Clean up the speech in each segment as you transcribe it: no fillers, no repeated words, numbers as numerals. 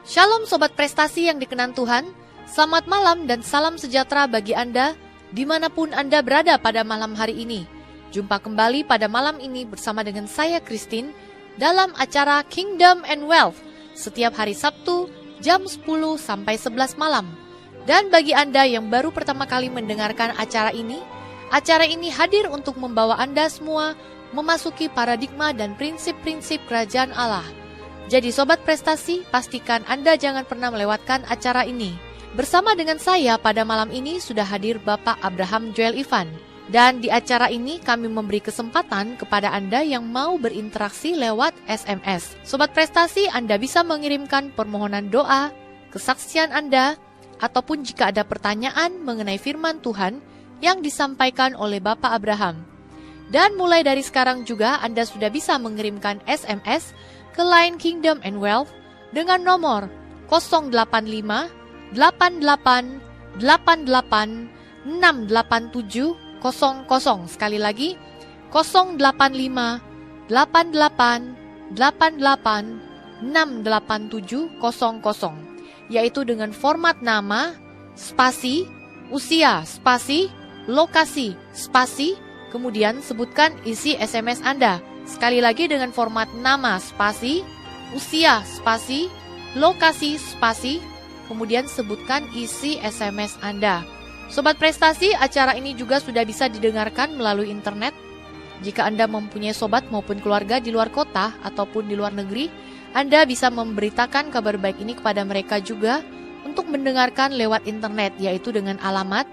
Shalom Sobat Prestasi yang dikenan Tuhan, selamat malam dan salam sejahtera bagi Anda dimanapun Anda berada pada malam hari ini. Jumpa kembali pada malam ini bersama dengan saya Christine dalam acara Kingdom and Wealth setiap hari Sabtu jam 10 sampai 11 malam. Dan bagi Anda yang baru pertama kali mendengarkan acara ini hadir untuk membawa Anda semua memasuki paradigma dan prinsip-prinsip kerajaan Allah. Jadi Sobat Prestasi, pastikan Anda jangan pernah melewatkan acara ini. Bersama dengan saya pada malam ini sudah hadir Bapak Abraham Joel Ivan. Dan di acara ini kami memberi kesempatan kepada Anda yang mau berinteraksi lewat SMS. Sobat Prestasi, Anda bisa mengirimkan permohonan doa, kesaksian Anda, ataupun jika ada pertanyaan mengenai firman Tuhan yang disampaikan oleh Bapak Abraham. Dan mulai dari sekarang juga Anda sudah bisa mengirimkan SMS ke line Kingdom and Wealth dengan nomor 085 88 88 687 00. Sekali lagi 085 88 88 687 00, yaitu dengan format nama, spasi, usia, spasi, lokasi, spasi, kemudian sebutkan isi SMS Anda. Sekali lagi dengan format nama, spasi, usia, spasi, lokasi, spasi, kemudian sebutkan isi SMS Anda. Sobat Prestasi, acara ini juga sudah bisa didengarkan melalui internet. Jika Anda mempunyai sobat maupun keluarga di luar kota ataupun di luar negeri, Anda bisa memberitakan kabar baik ini kepada mereka juga untuk mendengarkan lewat internet, yaitu dengan alamat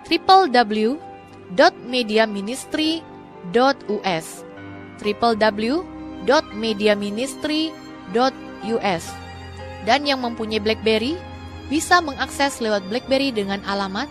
www.mediaministry.us www.mediaministry.us. Dan yang mempunyai BlackBerry bisa mengakses lewat BlackBerry dengan alamat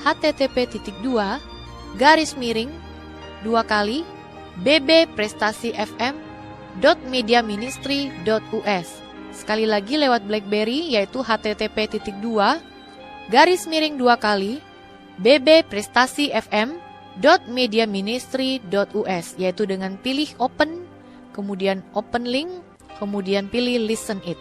http://bbprestasi.fm.mediaministry.us. Sekali lagi lewat BlackBerry yaitu http://bbprestasi.fm.mediaministry.us, yaitu dengan pilih open, kemudian open link, kemudian pilih listen it.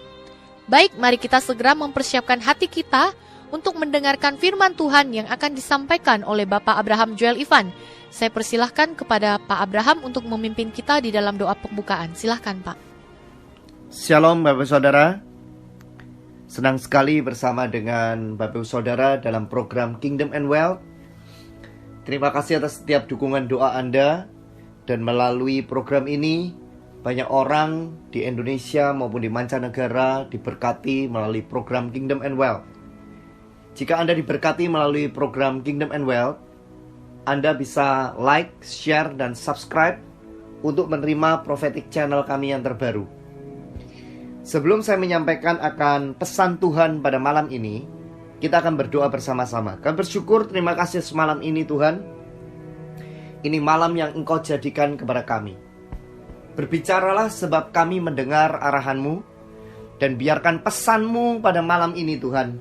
Baik, mari kita segera mempersiapkan hati kita untuk mendengarkan firman Tuhan yang akan disampaikan oleh Bapak Abraham Joel Ivan. Saya persilahkan kepada Pak Abraham untuk memimpin kita di dalam doa pembukaan. Silahkan Pak. Shalom Bapak Saudara. Senang sekali bersama dengan Bapak Saudara dalam program Kingdom and Wealth. Terima kasih atas setiap dukungan doa Anda. Dan melalui program ini, banyak orang di Indonesia maupun di mancanegara diberkati melalui program Kingdom and Wealth. Jika Anda diberkati melalui program Kingdom and Wealth, Anda bisa like, share, dan subscribe untuk menerima prophetic channel kami yang terbaru. Sebelum saya menyampaikan akan pesan Tuhan pada malam ini, kita akan berdoa bersama-sama. Kami bersyukur, terima kasih semalam ini Tuhan. Ini malam yang Engkau jadikan kepada kami. Berbicaralah sebab kami mendengar arahan-Mu, dan biarkan pesan-Mu pada malam ini Tuhan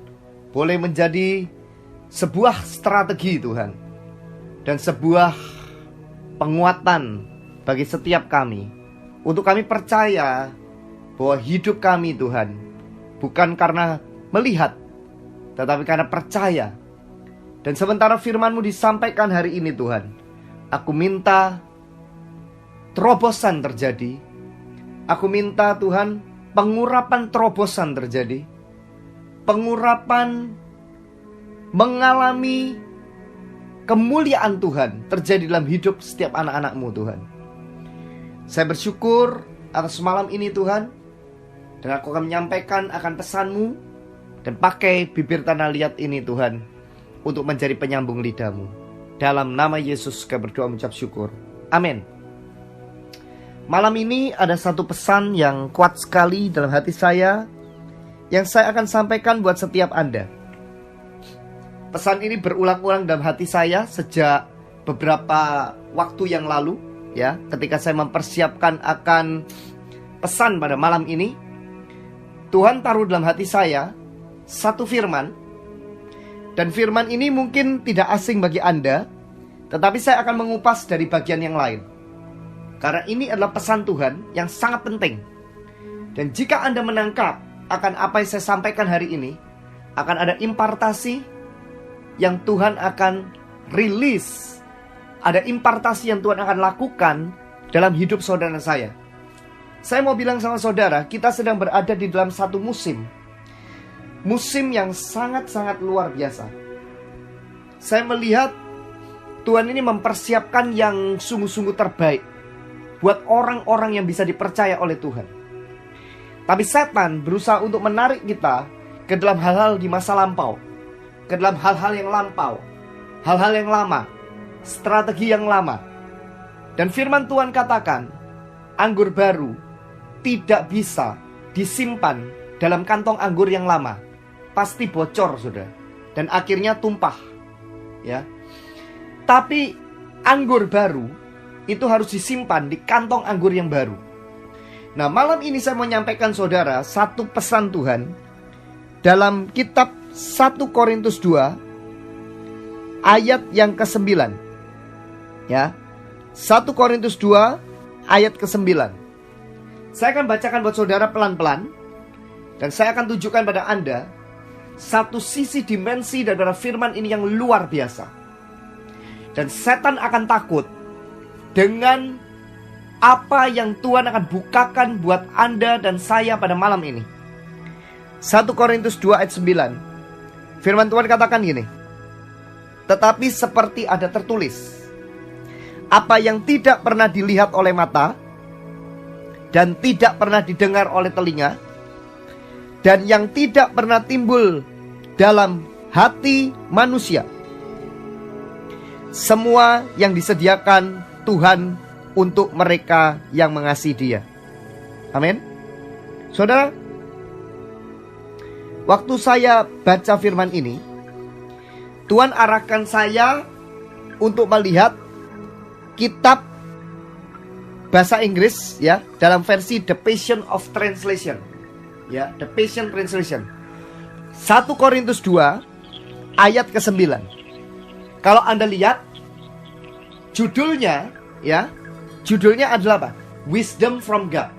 boleh menjadi sebuah strategi Tuhan, dan sebuah penguatan bagi setiap kami, untuk kami percaya bahwa hidup kami Tuhan bukan karena melihat, tetapi karena percaya. Dan sementara firman-Mu disampaikan hari ini Tuhan, aku minta terobosan terjadi. Aku minta Tuhan pengurapan terobosan terjadi. Pengurapan mengalami kemuliaan Tuhan terjadi dalam hidup setiap anak-anak-Mu Tuhan. Saya bersyukur atas malam ini Tuhan, dan aku akan menyampaikan akan pesan-Mu, dan pakai bibir tanah liat ini Tuhan untuk menjadi penyambung lidah-Mu. Dalam nama Yesus kami berdoa mengucap syukur. Amin. Malam ini ada satu pesan yang kuat sekali dalam hati saya, yang saya akan sampaikan buat setiap Anda. Pesan ini berulang-ulang dalam hati saya sejak beberapa waktu yang lalu, ya, ketika saya mempersiapkan akan pesan pada malam ini. Tuhan taruh dalam hati saya satu firman, dan firman ini mungkin tidak asing bagi Anda, tetapi saya akan mengupas dari bagian yang lain. Karena ini adalah pesan Tuhan yang sangat penting. Dan jika Anda menangkap akan apa yang saya sampaikan hari ini, akan ada impartasi yang Tuhan akan rilis. Ada impartasi yang Tuhan akan lakukan dalam hidup saudara dan saya. Saya mau bilang sama saudara, kita sedang berada di dalam satu musim. Musim yang sangat-sangat luar biasa. Saya melihat Tuhan ini mempersiapkan yang sungguh-sungguh terbaik buat orang-orang yang bisa dipercaya oleh Tuhan. Tapi setan berusaha untuk menarik kita ke dalam hal-hal di masa lampau, ke dalam hal-hal yang lampau, hal-hal yang lama, strategi yang lama. Dan firman Tuhan katakan, anggur baru tidak bisa disimpan dalam kantong anggur yang lama. Pasti bocor, saudara, dan akhirnya tumpah, ya. Tapi anggur baru itu harus disimpan di kantong anggur yang baru. Nah, malam ini saya mau menyampaikan saudara satu pesan Tuhan dalam kitab 1 Korintus 2 ayat yang ke-9. Ya. 1 Korintus 2 ayat ke-9. Saya akan bacakan buat saudara pelan-pelan, dan saya akan tunjukkan pada Anda satu sisi dimensi daripada firman ini yang luar biasa. Dan setan akan takut dengan apa yang Tuhan akan bukakan buat Anda dan saya pada malam ini. 1 Korintus 2 ayat 9. Firman Tuhan katakan gini, tetapi seperti ada tertulis, apa yang tidak pernah dilihat oleh mata, dan tidak pernah didengar oleh telinga, dan yang tidak pernah timbul dalam hati manusia, semua yang disediakan Tuhan untuk mereka yang mengasihi Dia. Amin. Saudara, waktu saya baca firman ini, Tuhan arahkan saya untuk melihat kitab bahasa Inggris, ya, dalam versi The Passion of Translation, ya, The Passion Translation. 1 Korintus 2 ayat ke-9. Kalau Anda lihat judulnya, ya, judulnya adalah apa? Wisdom from God.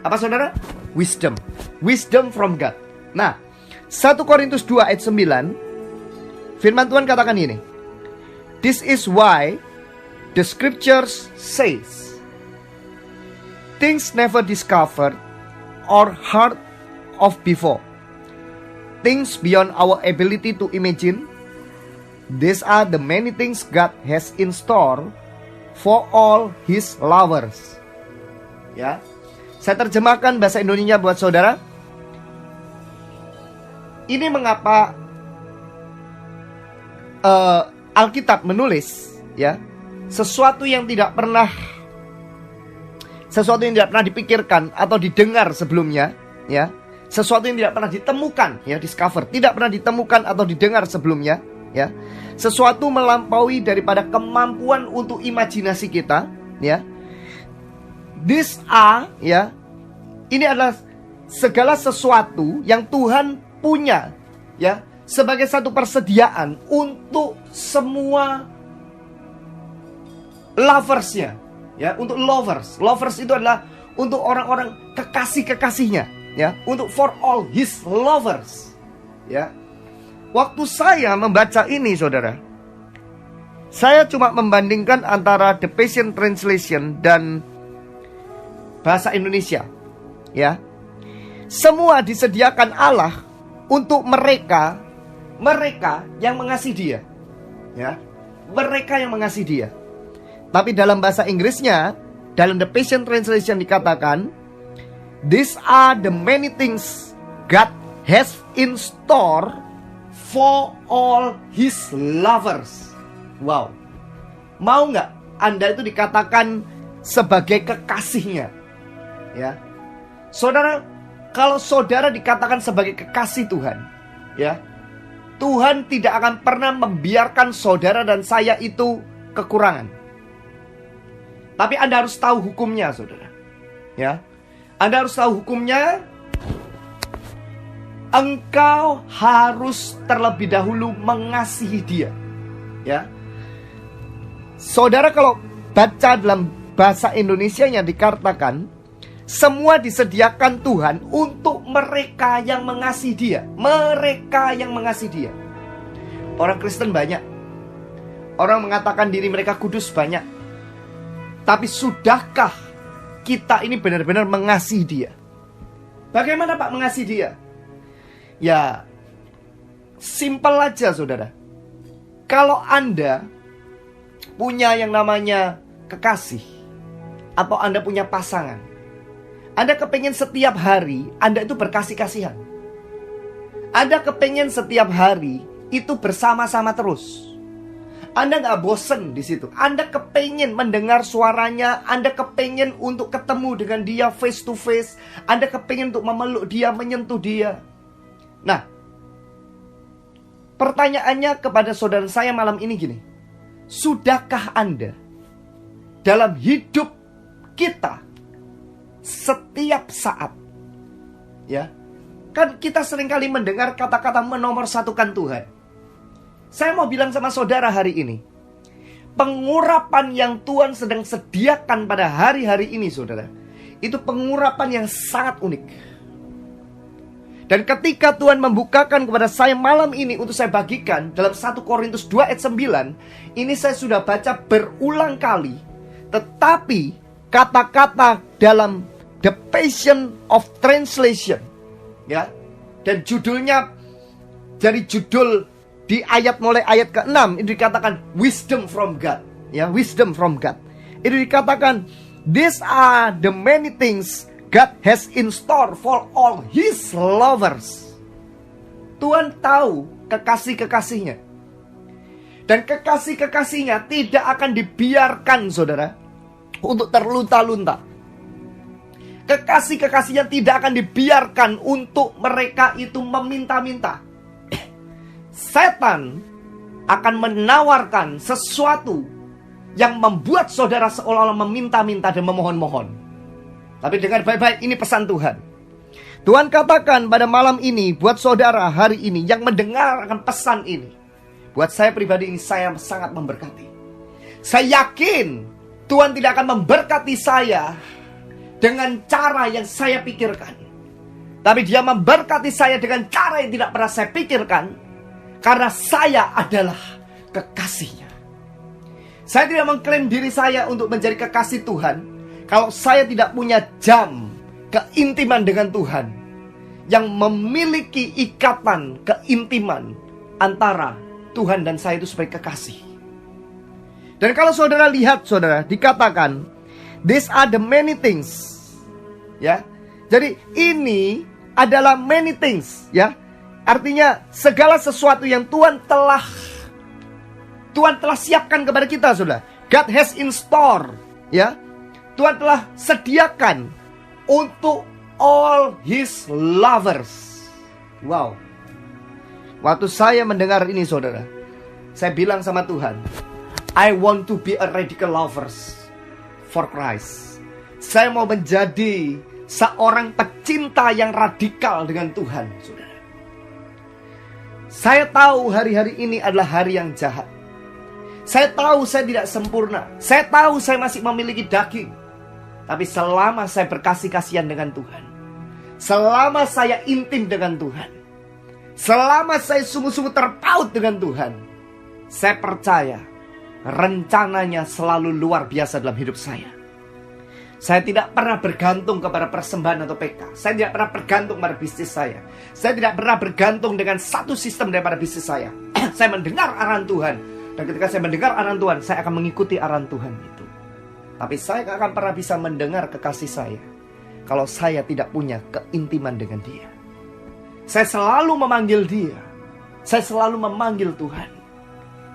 Apa saudara? Wisdom. Wisdom from God. Nah, 1 Korintus 2 ayat 9, firman Tuhan katakan ini, this is why the scriptures says, things never discovered or heard of before, things beyond our ability to imagine, these are the many things God has in store for all His lovers. Ya, saya terjemahkan bahasa Indonesia buat saudara. Ini mengapa Alkitab menulis, ya, sesuatu yang tidak pernah dipikirkan atau didengar sebelumnya, ya, sesuatu yang tidak pernah ditemukan, ya, discover, tidak pernah ditemukan atau didengar sebelumnya, ya, sesuatu melampaui daripada kemampuan untuk imajinasi kita, ya. These are, ya, ini adalah segala sesuatu yang Tuhan punya, ya, sebagai satu persediaan untuk semua loversnya, ya, untuk lovers. Lovers itu adalah untuk orang-orang kekasih-kekasihnya, ya, untuk for all His lovers, ya. Waktu saya membaca ini, saudara, saya cuma membandingkan antara The Passion Translation dan bahasa Indonesia, ya. Semua disediakan Allah untuk mereka yang mengasihi Dia, ya. Mereka yang mengasihi Dia. Tapi dalam bahasa Inggrisnya, dalam The Passion Translation dikatakan, these are the many things God has in store for all His lovers. Wow. Mau nggak Anda itu dikatakan sebagai kekasihnya, ya? Saudara, kalau saudara dikatakan sebagai kekasih Tuhan, ya, Tuhan tidak akan pernah membiarkan saudara dan saya itu kekurangan. Tapi Anda harus tahu hukumnya, saudara, ya. Anda harus tahu hukumnya. Engkau harus terlebih dahulu mengasihi Dia, ya. Saudara, kalau baca dalam bahasa Indonesianya dikatakan, Semua disediakan Tuhan untuk mereka yang mengasihi Dia. Mereka yang mengasihi Dia. Orang Kristen banyak. Orang mengatakan diri mereka kudus banyak. Tapi sudahkah kita ini benar-benar mengasihi Dia? Bagaimana Pak mengasihi Dia? Ya, simpel aja saudara. Kalau Anda punya yang namanya kekasih, atau Anda punya pasangan, Anda kepengen setiap hari Anda itu berkasih-kasihan. Anda kepengen setiap hari itu bersama-sama terus. Anda gak bosen di situ. Anda kepengen mendengar suaranya. Anda kepengen untuk ketemu dengan dia face to face. Anda kepengen untuk memeluk dia, menyentuh dia. Nah, pertanyaannya kepada saudara saya malam ini gini. Sudahkah Anda dalam hidup kita setiap saat, ya, kan kita seringkali mendengar kata-kata menomorsatukan Tuhan. Saya mau bilang sama saudara hari ini, pengurapan yang Tuhan sedang sediakan pada hari-hari ini saudara, itu pengurapan yang sangat unik. Dan ketika Tuhan membukakan kepada saya malam ini untuk saya bagikan dalam 1 Korintus 2 ayat 9, ini saya sudah baca berulang kali. Tetapi kata-kata dalam The Passion of Translation, ya, dan judulnya, dari judul di ayat mulai ayat ke-6 itu dikatakan wisdom from God, ya, wisdom from God. Itu dikatakan these are the many things God has in store for all His lovers. Tuhan tahu kekasih-kekasihnya. Dan kekasih-kekasihnya tidak akan dibiarkan saudara untuk terlunta-lunta. Kekasih-kekasihnya tidak akan dibiarkan untuk mereka itu meminta-minta. Setan akan menawarkan sesuatu yang membuat saudara seolah-olah meminta-minta dan memohon-mohon. Tapi dengar baik-baik, ini pesan Tuhan. Tuhan katakan pada malam ini buat saudara hari ini yang mendengarkan pesan ini. Buat saya pribadi ini saya sangat memberkati. Saya yakin Tuhan tidak akan memberkati saya dengan cara yang saya pikirkan. Tapi Dia memberkati saya dengan cara yang tidak pernah saya pikirkan. Karena saya adalah kekasihnya. Saya tidak mengklaim diri saya untuk menjadi kekasih Tuhan kalau saya tidak punya jam keintiman dengan Tuhan, yang memiliki ikatan keintiman antara Tuhan dan saya itu sebagai kekasih. Dan kalau saudara lihat saudara, dikatakan these are the many things, ya. Jadi ini adalah many things, ya. Artinya segala sesuatu yang Tuhan telah siapkan kepada kita saudara. God has in store, ya. Tuhan telah sediakan untuk all His lovers. Wow. Waktu saya mendengar ini saudara, saya bilang sama Tuhan, I want to be a radical lovers for Christ. Saya mau menjadi seorang pecinta yang radikal dengan Tuhan saudara. Saya tahu hari-hari ini adalah hari yang jahat. Saya tahu saya tidak sempurna. Saya tahu saya masih memiliki daging. Tapi selama saya berkasih-kasihan dengan Tuhan, selama saya intim dengan Tuhan, selama saya sungguh-sungguh terpaut dengan Tuhan, saya percaya rencananya selalu luar biasa dalam hidup saya. Saya tidak pernah bergantung kepada persembahan atau PK. Saya tidak pernah bergantung pada bisnis saya. Saya tidak pernah bergantung dengan satu sistem daripada bisnis saya. Saya mendengar arahan Tuhan. Dan ketika saya mendengar arahan Tuhan, saya akan mengikuti arahan Tuhan itu. Tapi saya tidak akan pernah bisa mendengar kekasih saya kalau saya tidak punya keintiman dengan Dia. Saya selalu memanggil Dia. Saya selalu memanggil Tuhan.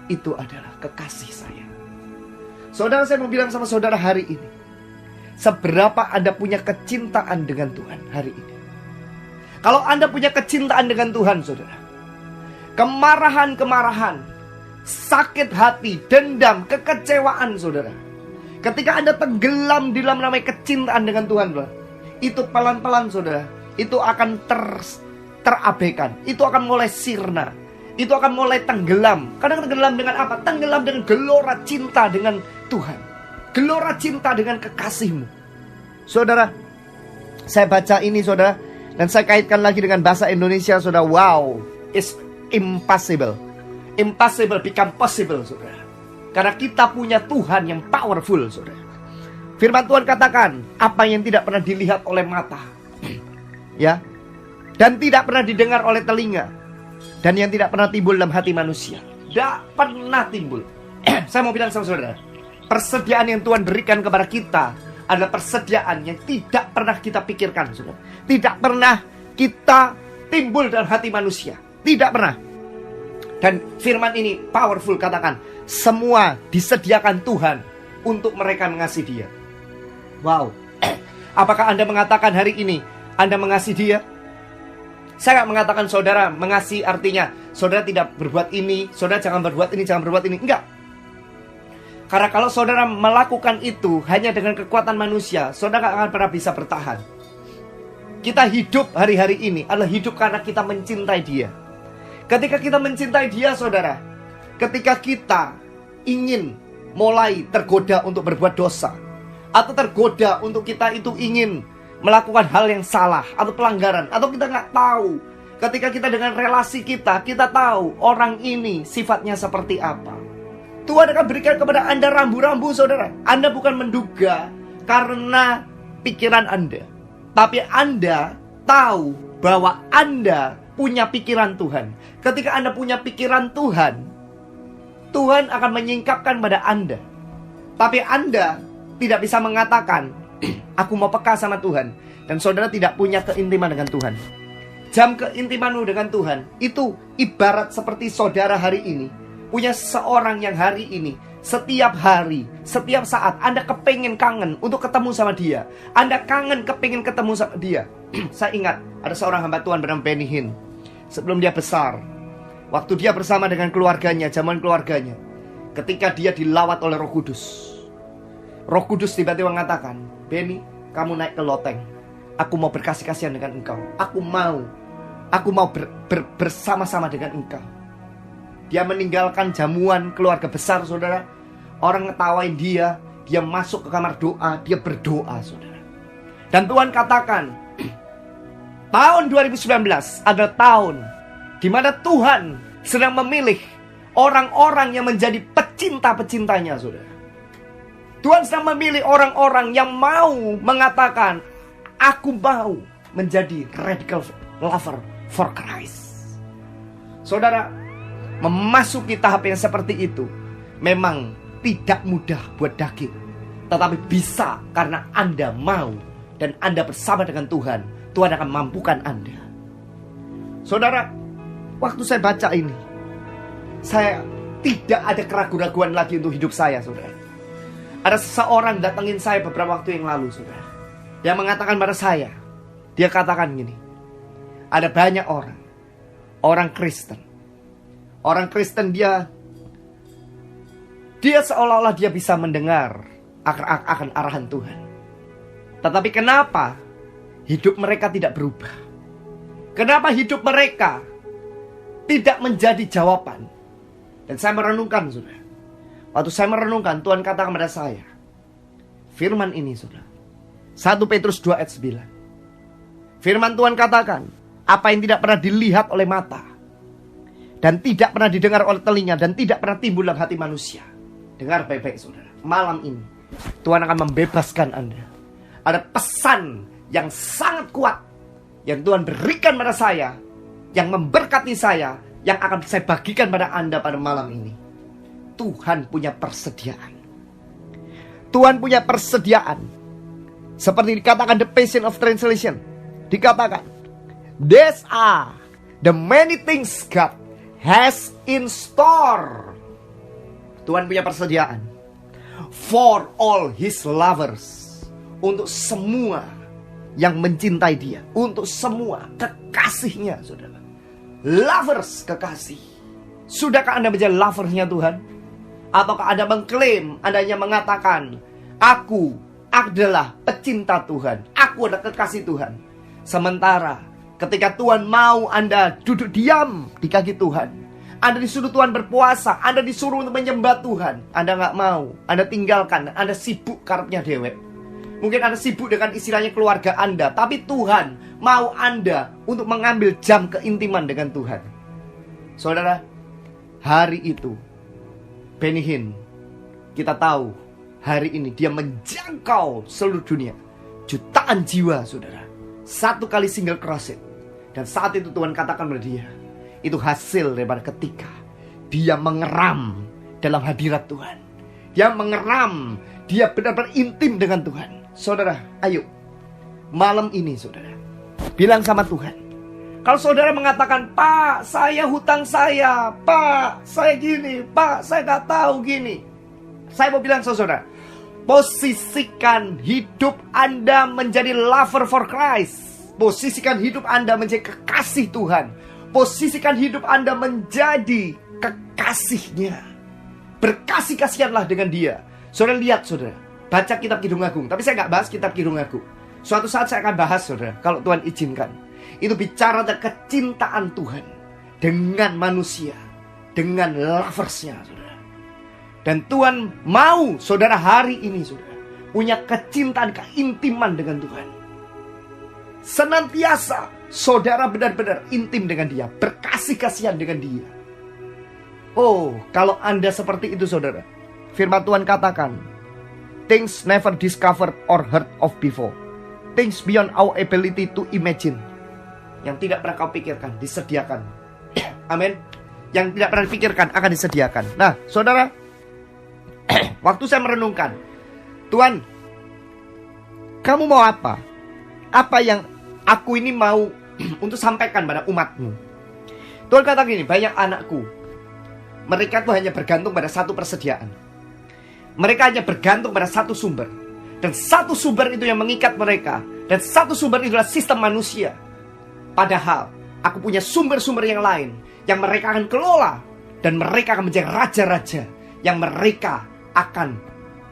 Itu adalah kekasih saya. Saudara, saya mau bilang sama saudara hari ini, seberapa Anda punya kecintaan dengan Tuhan hari ini. Kalau Anda punya kecintaan dengan Tuhan saudara, kemarahan-kemarahan, sakit hati, dendam, kekecewaan saudara, ketika Anda tenggelam di dalam namanya kecintaan dengan Tuhan, itu pelan-pelan saudara, itu akan terabaikan. Itu akan mulai sirna. Itu akan mulai tenggelam. Kadang tenggelam dengan apa? Tenggelam dengan gelora cinta dengan Tuhan, gelora cinta dengan kekasihmu. Saudara, Saya baca ini saudara, dan saya kaitkan lagi dengan bahasa Indonesia saudara. Wow, it's impossible. Impossible become possible saudara. Karena kita punya Tuhan yang powerful saudara. Firman Tuhan katakan, apa yang tidak pernah dilihat oleh mata, ya, dan tidak pernah didengar oleh telinga, dan yang tidak pernah timbul dalam hati manusia. Tidak pernah timbul. Saya mau bilang sama saudara, persediaan yang Tuhan berikan kepada kita adalah persediaan yang tidak pernah kita pikirkan saudara. Tidak pernah kita timbul dalam hati manusia. Tidak pernah. Dan firman ini powerful, katakan, semua disediakan Tuhan untuk mereka mengasihi Dia. Wow. Apakah Anda mengatakan hari ini Anda mengasihi Dia? Saya tidak mengatakan saudara mengasihi artinya saudara tidak berbuat ini, saudara jangan berbuat ini, jangan berbuat ini. Enggak. Karena kalau saudara melakukan itu hanya dengan kekuatan manusia, saudara tidak akan pernah bisa bertahan. Kita hidup hari-hari ini adalah hidup karena kita mencintai Dia. Ketika kita mencintai Dia saudara, ketika kita ingin mulai tergoda untuk berbuat dosa, atau tergoda untuk kita itu ingin melakukan hal yang salah atau pelanggaran, atau kita nggak tahu, ketika kita dengan relasi kita tahu orang ini sifatnya seperti apa, Tuhan akan berikan kepada Anda rambu-rambu saudara. Anda bukan menduga karena pikiran Anda, tapi Anda tahu bahwa Anda punya pikiran Tuhan. Ketika Anda punya pikiran Tuhan, Tuhan akan menyingkapkan pada Anda. Tapi Anda tidak bisa mengatakan, aku mau peka sama Tuhan, dan saudara tidak punya keintiman dengan Tuhan. Jam keintimanmu dengan Tuhan itu ibarat seperti saudara hari ini punya seorang yang hari ini, setiap hari, setiap saat Anda kepengen kangen untuk ketemu sama dia. Anda kangen kepengen ketemu sama dia. Saya ingat ada seorang hamba Tuhan bernama Benny Hinn. Sebelum dia besar, waktu dia bersama dengan keluarganya, zaman keluarganya, ketika dia dilawat oleh Roh Kudus, Roh Kudus tiba-tiba mengatakan, Benny, kamu naik ke loteng. Aku mau berkasih-kasihan dengan engkau. Aku mau bersama-sama dengan engkau. Dia meninggalkan jamuan keluarga besar saudara. Orang ngetawain dia masuk ke kamar doa, dia berdoa saudara. Dan Tuhan katakan, tahun 2019 adalah tahun di mana Tuhan sedang memilih orang-orang yang menjadi pecinta-pecintanya saudara. Tuhan sedang memilih orang-orang yang mau mengatakan, aku mau menjadi radical lover for Christ. Saudara, memasuki tahap yang seperti itu memang tidak mudah buat daging, tetapi bisa karena Anda mau dan Anda bersama dengan Tuhan. Tuhan akan mampukan Anda. Saudara, waktu saya baca ini, saya tidak ada keraguan-raguan lagi untuk hidup saya saudara. Ada seseorang datangin saya beberapa waktu yang lalu saudara. Dia mengatakan pada saya, dia katakan gini, ada banyak orang Kristen. Orang Kristen dia seolah-olah dia bisa mendengar akan arahan Tuhan. Tetapi kenapa hidup mereka tidak berubah? Kenapa hidup mereka tidak menjadi jawaban? Dan saya merenungkan saudara. Waktu saya merenungkan, Tuhan katakan kepada saya, firman ini saudara, 1 Petrus 2 ayat 9. Firman Tuhan katakan, apa yang tidak pernah dilihat oleh mata, dan tidak pernah didengar oleh telinga, dan tidak pernah timbul dalam hati manusia. Dengar baik-baik saudara, malam ini Tuhan akan membebaskan Anda. Ada pesan yang sangat kuat yang Tuhan berikan pada saya, yang memberkati saya, yang akan saya bagikan pada Anda pada malam ini. Tuhan punya persediaan. Tuhan punya persediaan. Seperti dikatakan The Passion of Translation, dikatakan, these are the many things God has in store. Tuhan punya persediaan for all His lovers, untuk semua yang mencintai Dia, untuk semua kekasihnya saudara. Lovers, kekasih. Sudahkah Anda menjadi loversnya Tuhan? Ataukah Anda mengklaim, Anda hanya mengatakan, aku adalah pecinta Tuhan, aku adalah kekasih Tuhan. Sementara ketika Tuhan mau Anda duduk diam di kaki Tuhan, Anda disuruh Tuhan berpuasa, Anda disuruh untuk menyembah Tuhan, Anda gak mau, Anda tinggalkan, Anda sibuk karepnya dewek. Mungkin Anda sibuk dengan istilahnya keluarga Anda, tapi Tuhan mau Anda untuk mengambil jam keintiman dengan Tuhan. Saudara, hari itu Benny Hinn, kita tahu hari ini dia menjangkau seluruh dunia, jutaan jiwa, saudara. Satu kali single crusade. Dan saat itu Tuhan katakan kepada dia, itu hasil daripada ketika dia mengeram dalam hadirat Tuhan. Dia mengeram, dia benar-benar intim dengan Tuhan. Saudara, ayo malam ini saudara bilang sama Tuhan. Kalau saudara mengatakan, Pak, saya hutang saya, Pak, saya gini, Pak, saya gak tahu gini. Saya mau bilang sama saudara, posisikan hidup Anda menjadi lover for Christ. Posisikan hidup Anda menjadi kekasih Tuhan. Posisikan hidup Anda menjadi kekasihnya. Berkasih-kasihanlah dengan dia. Saudara lihat saudara, baca kitab Kidung Agung. Tapi saya gak bahas kitab Kidung Agung. Suatu saat saya akan bahas saudara, kalau Tuhan izinkan. Itu bicara tentang kecintaan Tuhan dengan manusia, dengan loversnya saudara. Dan Tuhan mau saudara hari ini saudara punya kecintaan, keintiman dengan Tuhan. Senantiasa saudara benar-benar intim dengan dia, berkasih-kasihan dengan dia. Oh, kalau Anda seperti itu saudara, firman Tuhan katakan, things never discovered or heard of before, things beyond our ability to imagine. Yang tidak pernah kau pikirkan, disediakan. Amin. Yang tidak pernah dipikirkan akan disediakan. Nah, saudara, waktu saya merenungkan, Tuhan, kamu mau apa? Apa yang aku ini mau untuk sampaikan pada umatmu? Tuhan kata gini, banyak anakku, mereka tuh hanya bergantung pada satu persediaan. Mereka hanya bergantung pada satu sumber. Dan satu sumber itu yang mengikat mereka. Dan satu sumber itulah sistem manusia. Padahal aku punya sumber-sumber yang lain yang mereka akan kelola. Dan mereka akan menjadi raja-raja yang mereka akan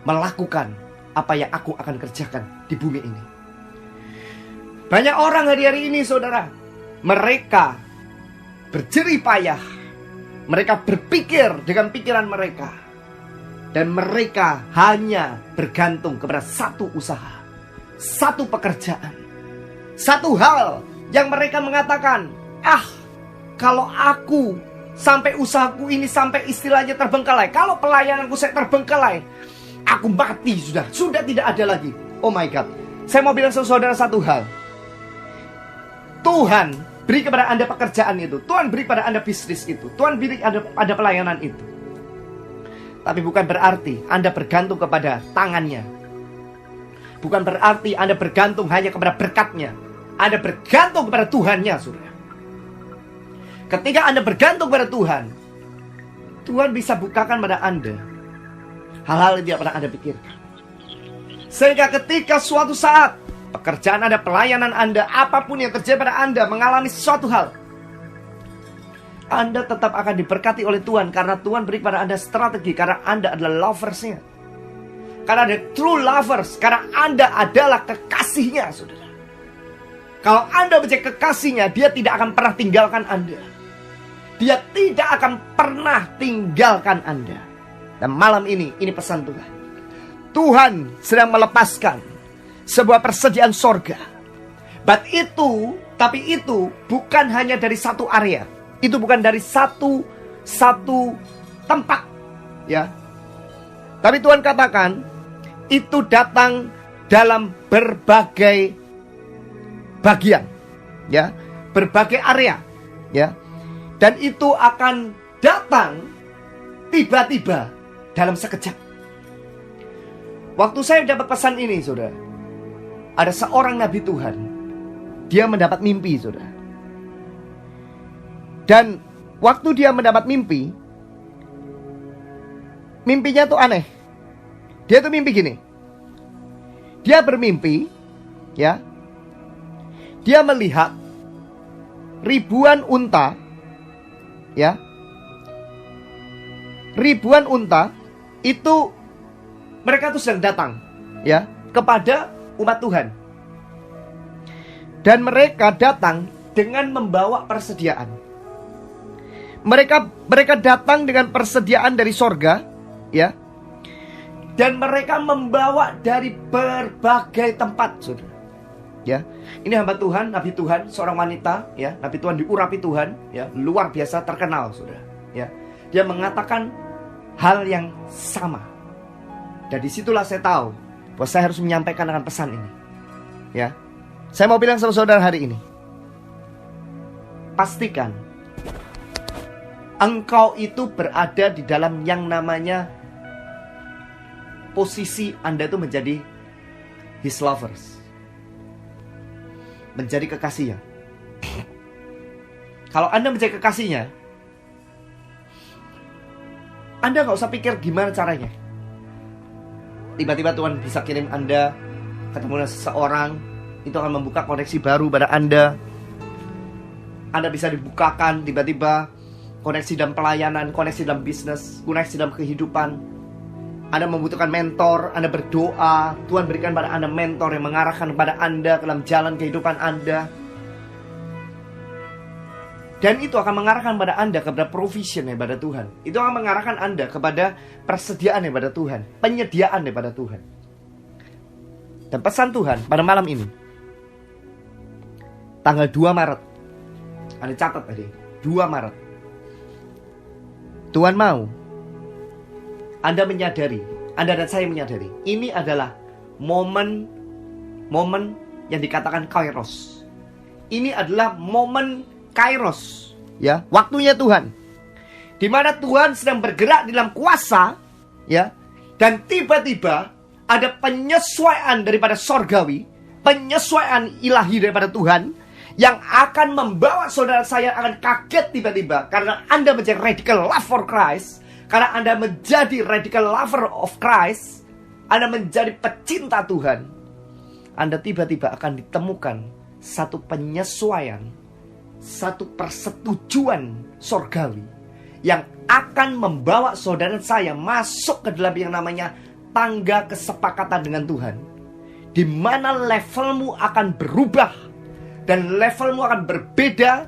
melakukan apa yang aku akan kerjakan di bumi ini. Banyak orang hari-hari ini saudara, mereka berjerih payah, mereka berpikir dengan pikiran mereka, dan mereka hanya bergantung kepada satu usaha, satu pekerjaan, satu hal yang mereka mengatakan, kalau aku sampai usahaku ini sampai istilahnya terbengkalai, kalau pelayananku saya terbengkalai, aku mati sudah tidak ada lagi. Oh my God, saya mau bilang sama saudara satu hal. Tuhan beri kepada Anda pekerjaan itu, Tuhan beri kepada Anda bisnis itu, Tuhan beri ada pelayanan itu. Tapi bukan berarti Anda bergantung kepada tangannya. Bukan berarti Anda bergantung hanya kepada berkatnya. Anda bergantung kepada Tuhannya, saudara. Ketika Anda bergantung kepada Tuhan, Tuhan bisa bukakan pada Anda hal-hal yang tidak pernah Anda pikirkan. Sehingga ketika suatu saat pekerjaan Anda, pelayanan Anda, apapun yang terjadi pada Anda mengalami suatu hal, Anda tetap akan diberkati oleh Tuhan. Karena Tuhan beri kepada Anda strategi. Karena Anda adalah loversnya. Karena Anda true lovers. Karena Anda adalah kekasihnya, saudara. Kalau Anda menjadi kekasihnya, dia tidak akan pernah tinggalkan Anda. Dia tidak akan pernah tinggalkan Anda. Dan malam ini pesan Tuhan. Tuhan sedang melepaskan sebuah persediaan sorga. Tapi itu bukan hanya dari satu area. Itu bukan dari satu tempat, ya. Tapi Tuhan katakan itu datang dalam berbagai bagian, ya, berbagai area, ya. Dan itu akan datang tiba-tiba dalam sekejap. Waktu saya dapat pesan ini, saudara, ada seorang nabi Tuhan, dia mendapat mimpi, saudara. Dan waktu dia mendapat mimpi, mimpinya tuh aneh. Dia tuh mimpi gini. Dia bermimpi, ya. Dia melihat ribuan unta, ya. Ribuan unta itu mereka tuh sedang datang, ya, kepada umat Tuhan. Dan mereka datang dengan membawa persediaan. Mereka datang dengan persediaan dari sorga, ya. Dan mereka membawa dari berbagai tempat, saudara. Ya, ini hamba Tuhan, nabi Tuhan, seorang wanita, ya, nabi Tuhan diurapi Tuhan, ya, luar biasa terkenal, saudara. Ya, dia mengatakan hal yang sama. Dan disitulah saya tahu bahwa saya harus menyampaikan dengan pesan ini. Ya, saya mau bilang sama saudara hari ini, pastikan engkau itu berada di dalam yang namanya posisi Anda itu menjadi his lovers, menjadi kekasihnya. Kalau Anda menjadi kekasihnya, Anda gak usah pikir gimana caranya. Tiba-tiba Tuhan bisa kirim Anda ketemu dengan seseorang, itu akan membuka koneksi baru pada Anda. Anda bisa dibukakan tiba-tiba koneksi dalam pelayanan, koneksi dalam bisnis, koneksi dalam kehidupan. Anda membutuhkan mentor, Anda berdoa, Tuhan berikan pada Anda mentor yang mengarahkan kepada Anda ke dalam jalan kehidupan Anda. Dan itu akan mengarahkan pada Anda kepada provision daripada Tuhan. Itu akan mengarahkan Anda kepada persediaan daripada Tuhan, penyediaan daripada Tuhan. Dan pesan Tuhan pada malam ini, tanggal 2 Maret, Anda catat tadi, 2 Maret. Tuhan mau Anda menyadari, Anda dan saya menyadari, ini adalah momen yang dikatakan kairos. Ini adalah momen kairos, ya, waktunya Tuhan, di mana Tuhan sedang bergerak di dalam kuasa, ya, dan tiba-tiba ada penyesuaian daripada sorgawi, penyesuaian ilahi daripada Tuhan, yang akan membawa saudara saya akan kaget tiba-tiba, karena Anda menjadi radical love for Christ, karena Anda menjadi radical lover of Christ, Anda menjadi pecinta Tuhan. Anda tiba-tiba akan ditemukan satu penyesuaian, satu persetujuan sorgawi yang akan membawa saudara saya masuk ke dalam yang namanya tangga kesepakatan dengan Tuhan, di mana levelmu akan berubah dan levelmu akan berbeda,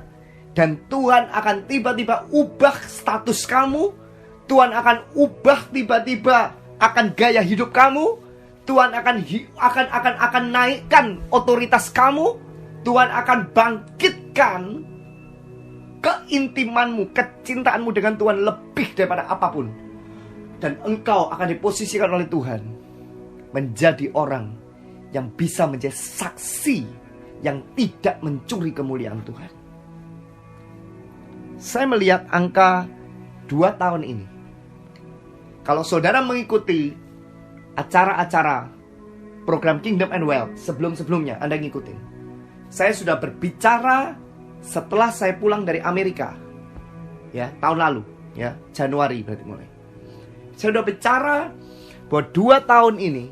dan Tuhan akan tiba-tiba ubah status kamu. Tuhan akan ubah tiba-tiba akan gaya hidup kamu. Tuhan akan naikkan otoritas kamu. Tuhan akan bangkitkan keintimanmu, kecintaanmu dengan Tuhan lebih daripada apapun. Dan engkau akan diposisikan oleh Tuhan menjadi orang yang bisa menjadi saksi yang tidak mencuri kemuliaan Tuhan. Saya melihat angka 2 tahun ini. Kalau saudara mengikuti acara-acara program Kingdom and Wealth sebelum-sebelumnya, Anda ngikutin. Saya sudah berbicara setelah saya pulang dari Amerika, ya, tahun lalu, ya, Januari berarti mulai. Saya sudah bicara bahwa 2 tahun ini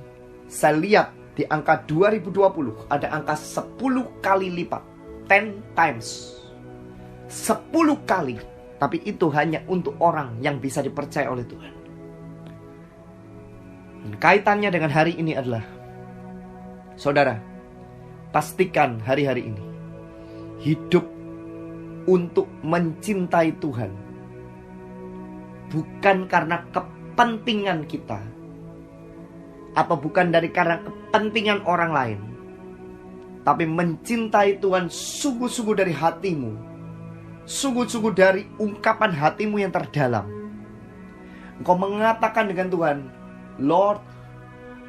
saya lihat di angka 2020 ada angka 10 kali lipat, 10 times, 10 kali. Tapi itu hanya untuk orang yang bisa dipercaya oleh Tuhan. Dan kaitannya dengan hari ini adalah, saudara, pastikan hari-hari ini hidup untuk mencintai Tuhan, bukan karena kepentingan kita, atau bukan karena kepentingan orang lain, tapi mencintai Tuhan sungguh-sungguh dari hatimu, sungguh-sungguh dari ungkapan hatimu yang terdalam. Engkau mengatakan dengan Tuhan, Lord,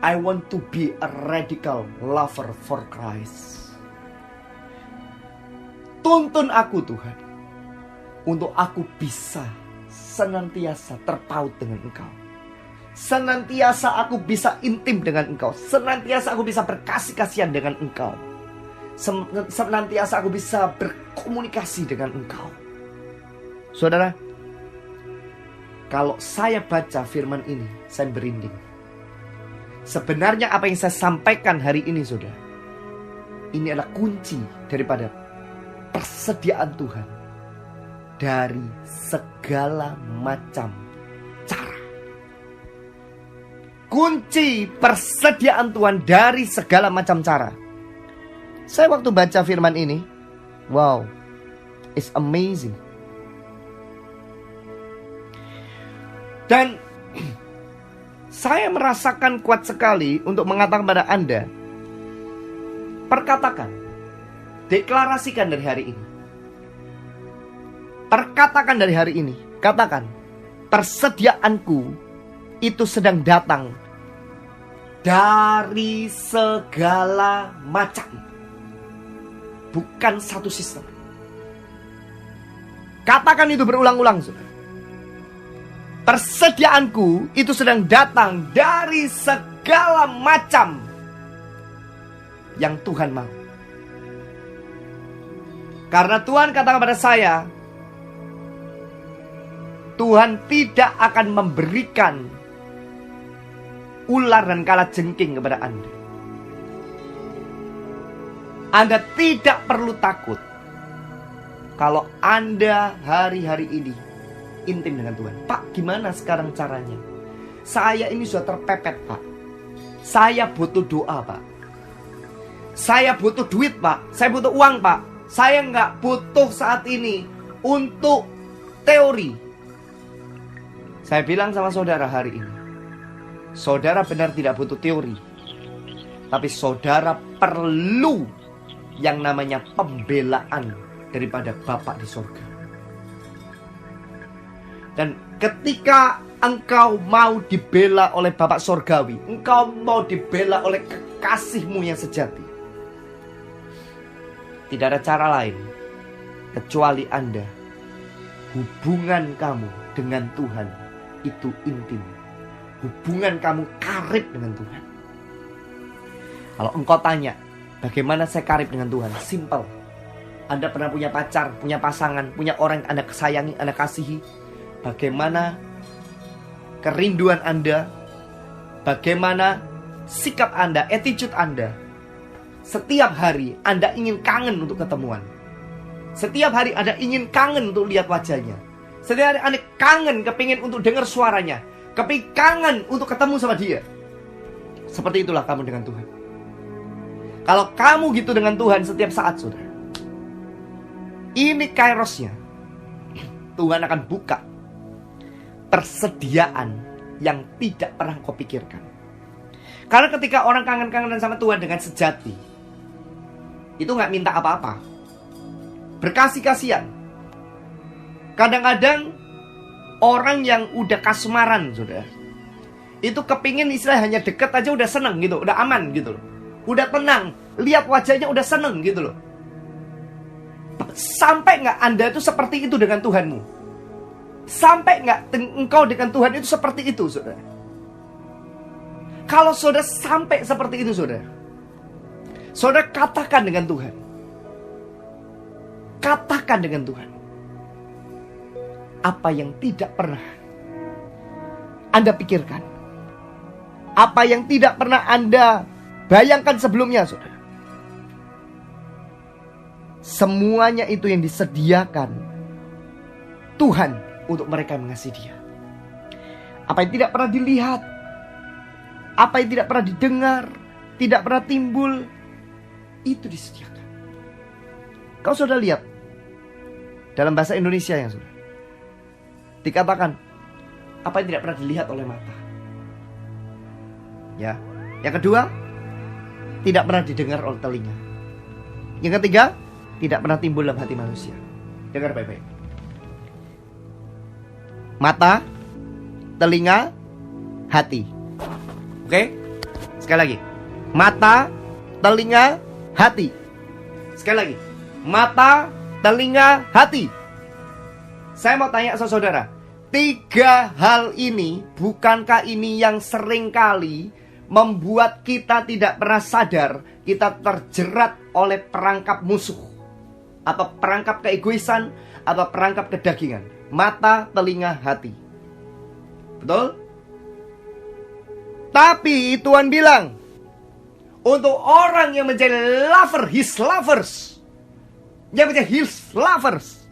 I want to be a radical lover for Christ. Tuntun aku Tuhan, untuk aku bisa senantiasa terpaut dengan Engkau. Senantiasa aku bisa intim dengan Engkau. Senantiasa aku bisa berkasih-kasihan dengan Engkau. Senantiasa aku bisa berkomunikasi dengan Engkau. Saudara, kalau saya baca firman ini, saya berinding. Sebenarnya apa yang saya sampaikan hari ini, saudara, ini adalah kunci daripada persediaan Tuhan dari segala macam cara. Kunci persediaan Tuhan dari segala macam cara. Saya waktu baca firman ini, wow, it's amazing. saya merasakan kuat sekali untuk mengatakan kepada Anda, perkatakan, deklarasikan dari hari ini. Perkatakan dari hari ini, katakan, persediaanku itu sedang datang dari segala macam, bukan satu sistem. Katakan itu berulang-ulang, saudara. Persediaanku itu sedang datang dari segala macam yang Tuhan mau. Karena Tuhan katakan kepada saya, Tuhan tidak akan memberikan ular dan kalajengking kepada Anda. Anda tidak perlu takut kalau Anda hari-hari ini intim dengan Tuhan. Pak, gimana sekarang caranya? Saya ini sudah terpepet, Pak. Saya butuh doa, Pak. Saya butuh duit, Pak. Saya butuh uang, Pak. Saya nggak butuh saat ini untuk teori. Saya bilang sama saudara hari ini, saudara benar tidak butuh teori, tapi saudara perlu yang namanya pembelaan daripada Bapa di surga. Dan ketika engkau mau dibela oleh Bapa surgawi, engkau mau dibela oleh kekasihmu yang sejati, tidak ada cara lain kecuali Anda, hubungan kamu dengan Tuhan itu intim. Hubungan kamu karib dengan Tuhan. Kalau engkau tanya, bagaimana saya karib dengan Tuhan? Simple. Anda pernah punya pacar, punya pasangan, punya orang yang Anda sayangi, Anda kasihi. Bagaimana kerinduan Anda? Bagaimana sikap Anda, attitude Anda? Setiap hari Anda ingin kangen untuk ketemuan. Setiap hari Anda ingin kangen untuk lihat wajahnya. Setiap hari Anda kangen, kepingin untuk dengar suaranya. Kepingin kangen untuk ketemu sama dia. Seperti itulah kamu dengan Tuhan. Kalau kamu gitu dengan Tuhan setiap saat, saudara, ini kairosnya. Tuhan akan buka persediaan yang tidak pernah kau pikirkan. Karena ketika orang kangen-kangenan sama Tuhan dengan sejati, itu gak minta apa-apa, berkasih-kasihan. Kadang-kadang orang yang udah kasmaran, saudara, itu kepingin istilah hanya deket aja udah seneng gitu, udah aman gitu loh, udah tenang, lihat wajahnya udah seneng gitu loh. Sampai gak Anda itu seperti itu dengan Tuhanmu? Sampai gak engkau dengan Tuhan itu seperti itu, saudara? Kalau saudara sampai seperti itu, saudara, saudara katakan dengan Tuhan. Katakan dengan Tuhan apa yang tidak pernah Anda pikirkan, apa yang tidak pernah Anda bayangkan sebelumnya, saudara. Semuanya itu yang disediakan Tuhan untuk mereka yang mengasihi Dia. Apa yang tidak pernah dilihat, apa yang tidak pernah didengar, tidak pernah timbul, itu disediakan. Kau sudah lihat dalam bahasa Indonesia yang sudah dikatakan apa yang tidak pernah dilihat oleh mata. Ya. Yang kedua, tidak pernah didengar oleh telinga. Yang ketiga, tidak pernah timbul dalam hati manusia. Dengar baik-baik. Mata, telinga, hati. Oke? Sekali lagi. Mata, telinga, hati. Sekali lagi. Mata, telinga, hati. Saya mau tanya sama saudara, 3 hal ini, bukankah ini yang seringkali membuat kita tidak pernah sadar kita terjerat oleh perangkap musuh, atau perangkap keegoisan, atau perangkap kedagingan? Mata, telinga, hati. Betul? Tapi Tuhan bilang, untuk orang yang menjadi his lovers, yang menjadi his lovers,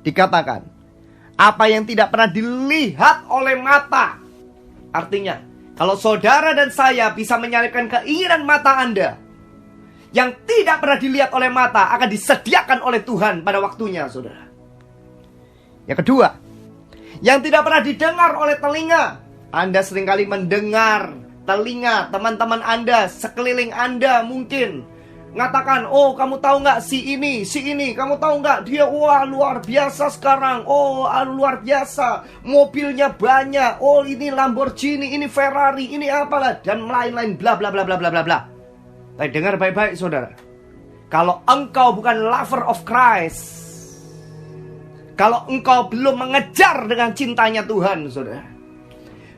dikatakan apa yang tidak pernah dilihat oleh mata. Artinya, kalau saudara dan saya bisa menyalipkan keinginan mata Anda, yang tidak pernah dilihat oleh mata akan disediakan oleh Tuhan pada waktunya, saudara. Yang kedua, yang tidak pernah didengar oleh telinga, Anda seringkali mendengar, telinga teman-teman Anda, sekeliling Anda mungkin ngatakan, oh kamu tahu nggak si ini, kamu tahu nggak dia, wah luar biasa sekarang, oh luar biasa, mobilnya banyak, oh ini Lamborghini, ini Ferrari, ini apalah, dan lain-lain bla bla bla bla bla bla bla. Tapi dengar baik-baik saudara, kalau engkau bukan lover of Christ, kalau engkau belum mengejar dengan cintanya Tuhan, saudara,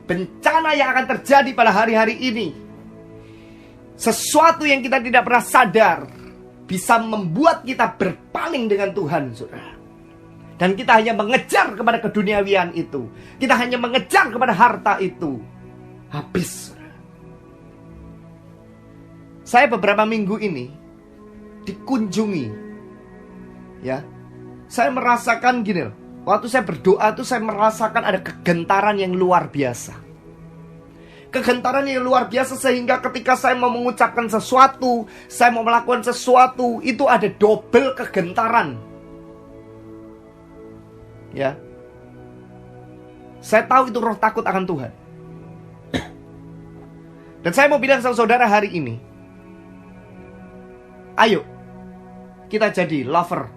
bencana yang akan terjadi pada hari-hari ini, sesuatu yang kita tidak pernah sadar, bisa membuat kita berpaling dengan Tuhan, saudara. Dan kita hanya mengejar kepada keduniawian itu, kita hanya mengejar kepada harta itu. Habis, saudara. Saya beberapa minggu ini dikunjungi, ya. Saya merasakan gini loh, waktu saya berdoa tuh saya merasakan ada kegentaran yang luar biasa. Kegentaran yang luar biasa sehingga ketika saya mau mengucapkan sesuatu, saya mau melakukan sesuatu, itu ada double kegentaran. Ya. Saya tahu itu roh takut akan Tuhan. Dan saya mau bilang sama saudara hari ini, ayo kita jadi lover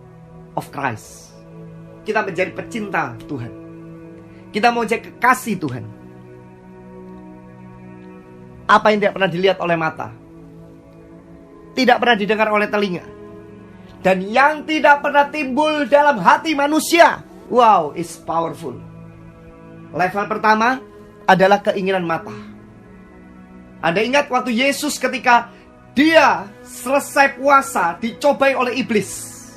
of Christ. Kita menjadi pecinta Tuhan. Kita mau jadi kekasih Tuhan. Apa yang tidak pernah dilihat oleh mata, tidak pernah didengar oleh telinga, dan yang tidak pernah timbul dalam hati manusia, wow, is powerful. Level pertama adalah keinginan mata. Anda ingat waktu Yesus ketika dia selesai puasa, dicobai oleh iblis,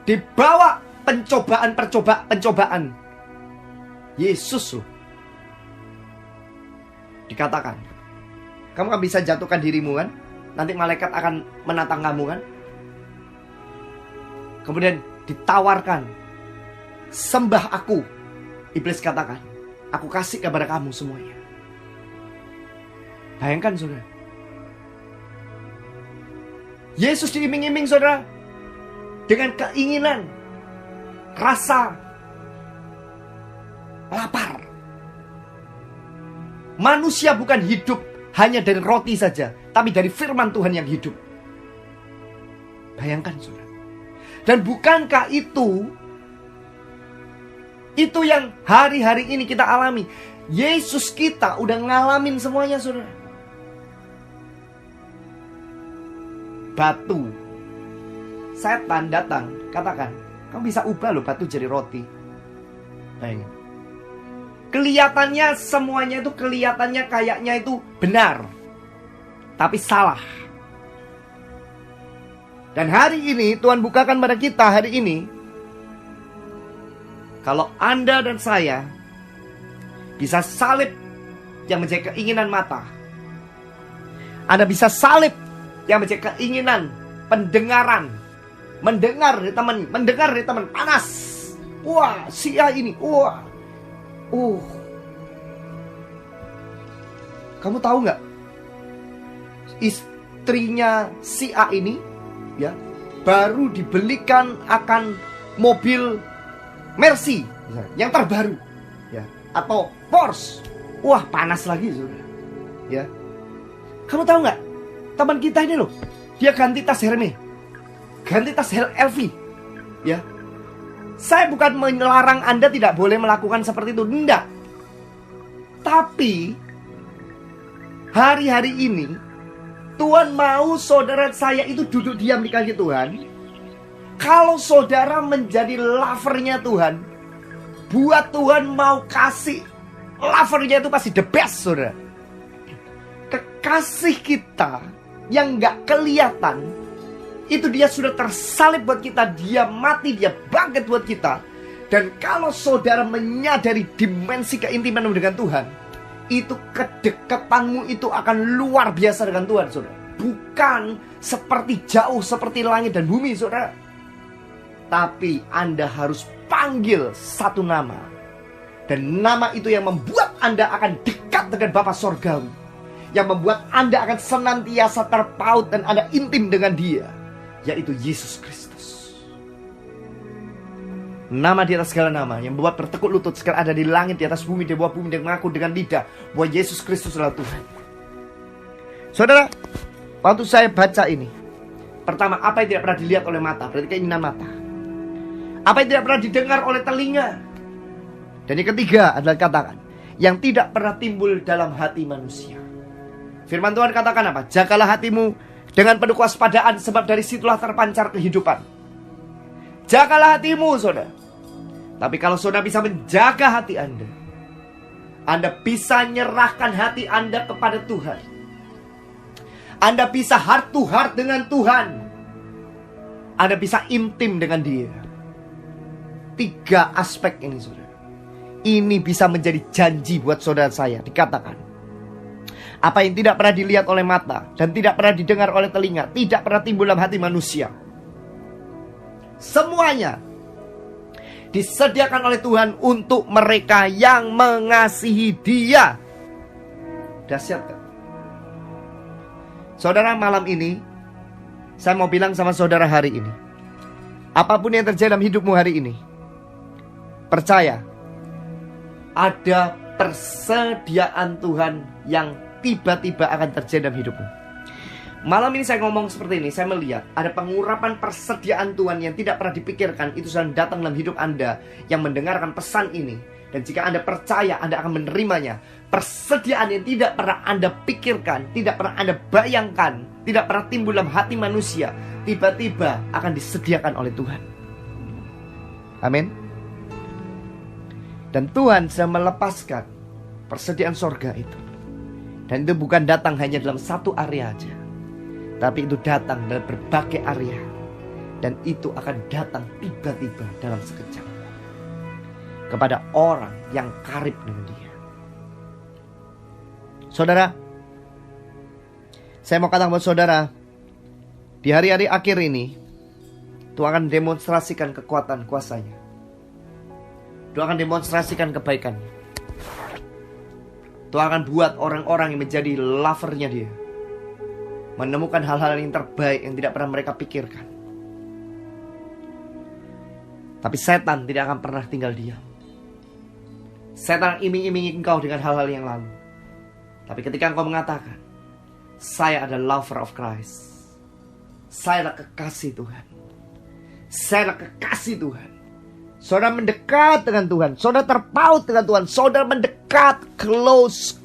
dibawa pencobaan. Yesus loh. Dikatakan, kamu kan bisa jatuhkan dirimu kan? Nanti malaikat akan menantang kamu kan? Kemudian ditawarkan, sembah aku. Iblis katakan, aku kasih kepada kamu semuanya. Bayangkan saudara, Yesus diiming-iming saudara, dengan keinginan, rasa lapar. Manusia bukan hidup hanya dari roti saja, tapi dari firman Tuhan yang hidup. Bayangkan saudara. Dan bukankah itu yang hari-hari ini kita alami? Yesus kita udah ngalamin semuanya saudara. Batu, setan datang, katakan, kamu bisa ubah loh batu jadi roti. Bayangin. Kelihatannya semuanya itu kelihatannya kayaknya itu benar, tapi salah. Dan hari ini Tuhan bukakan pada kita hari ini, kalau Anda dan saya bisa salib yang menjadi keinginan mata, Anda bisa salib yang menjadi keinginan pendengaran, mendengar dari teman panas. Wah, si A ini, wah. Kamu tahu nggak? Istrinya si A ini, ya, baru dibelikan akan mobil Mercy, yang terbaru, ya, atau Porsche. Wah, panas lagi, saudara. Ya, kamu tahu nggak? Teman kita ini loh, dia ganti tas Hermes, ganti tas LV, ya. Saya bukan melarang Anda tidak boleh melakukan seperti itu, enggak. Tapi hari-hari ini Tuhan mau saudara saya itu duduk diam di kaki Tuhan. Kalau saudara menjadi lovernya Tuhan, buat Tuhan mau kasih lovernya itu pasti the best, saudara. Kekasih kita yang gak kelihatan, itu dia sudah tersalib buat kita. Dia mati, dia bangkit buat kita. Dan kalau saudara menyadari dimensi keintimanmu dengan Tuhan, itu kedekatanmu itu akan luar biasa dengan Tuhan, saudara. Bukan seperti jauh, seperti langit dan bumi, saudara. Tapi Anda harus panggil satu nama. Dan nama itu yang membuat Anda akan dekat dengan Bapa Sorgawi. Yang membuat Anda akan senantiasa terpaut dan Anda intim dengan Dia, yaitu Yesus Kristus. Nama di atas segala nama, yang membuat bertekuk lutut sekarang ada di langit, di atas bumi, di bawah bumi, dan mengaku dengan lidah bahwa Yesus Kristus adalah Tuhan. Saudara, waktu saya baca ini, pertama, apa yang tidak pernah dilihat oleh mata, berarti keinginan mata. Apa yang tidak pernah didengar oleh telinga. Dan yang ketiga adalah katakan, yang tidak pernah timbul dalam hati manusia. Firman Tuhan katakan apa? Jagalah hatimu dengan penuh kewaspadaan, sebab dari situlah terpancar kehidupan. Jagalah hatimu, saudara. Tapi kalau saudara bisa menjaga hati Anda bisa nyerahkan hati Anda kepada Tuhan. Anda bisa heart to heart dengan Tuhan. Anda bisa intim dengan Dia. 3 aspek ini, saudara. Ini bisa menjadi janji buat saudara saya. Dikatakan, apa yang tidak pernah dilihat oleh mata dan tidak pernah didengar oleh telinga, tidak pernah timbul dalam hati manusia, semuanya disediakan oleh Tuhan untuk mereka yang mengasihi Dia. Dahsyat kan? Saudara, malam ini saya mau bilang sama saudara hari ini, apapun yang terjadi dalam hidupmu hari ini, percaya, ada persediaan Tuhan yang tiba-tiba akan terjadi dalam hidupmu. Malam ini saya ngomong seperti ini, saya melihat ada pengurapan persediaan Tuhan yang tidak pernah dipikirkan. Itu sedang datang dalam hidup Anda yang mendengarkan pesan ini. Dan jika Anda percaya, Anda akan menerimanya. Persediaan yang tidak pernah Anda pikirkan, tidak pernah Anda bayangkan, tidak pernah timbul dalam hati manusia, tiba-tiba akan disediakan oleh Tuhan. Amin. Dan Tuhan sedang melepaskan persediaan sorga itu. Dan itu bukan datang hanya dalam satu area aja, tapi itu datang dalam berbagai area. Dan itu akan datang tiba-tiba dalam sekejap kepada orang yang karib dengan Dia. Saudara, saya mau katakan buat saudara, di hari-hari akhir ini Tuhan akan demonstrasikan kekuatan kuasanya. Tuhan akan demonstrasikan kebaikannya. Tuhan akan buat orang-orang yang menjadi lovernya Dia menemukan hal-hal yang terbaik yang tidak pernah mereka pikirkan. Tapi setan tidak akan pernah tinggal diam. Setan iming-imingi engkau dengan hal-hal yang lalu. Tapi ketika engkau mengatakan, saya adalah lover of Christ, saya adalah kekasih Tuhan, saya adalah kekasih Tuhan, saudara mendekat dengan Tuhan, saudara terpaut dengan Tuhan, saudara mendekat, closest.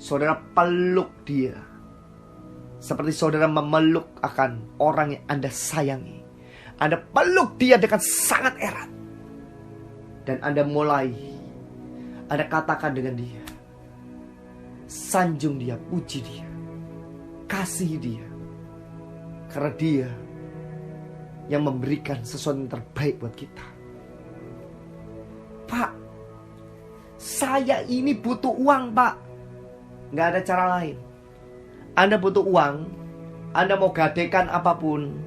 Saudara peluk Dia seperti saudara memeluk akan orang yang Anda sayangi. Anda peluk Dia dengan sangat erat. Dan Anda mulai, Anda katakan dengan Dia, sanjung Dia, puji Dia, kasih Dia, karena Dia yang memberikan sesuatu yang terbaik buat kita. Pak, saya ini butuh uang, Pak. Gak ada cara lain. Anda butuh uang, Anda mau gadekan apapun,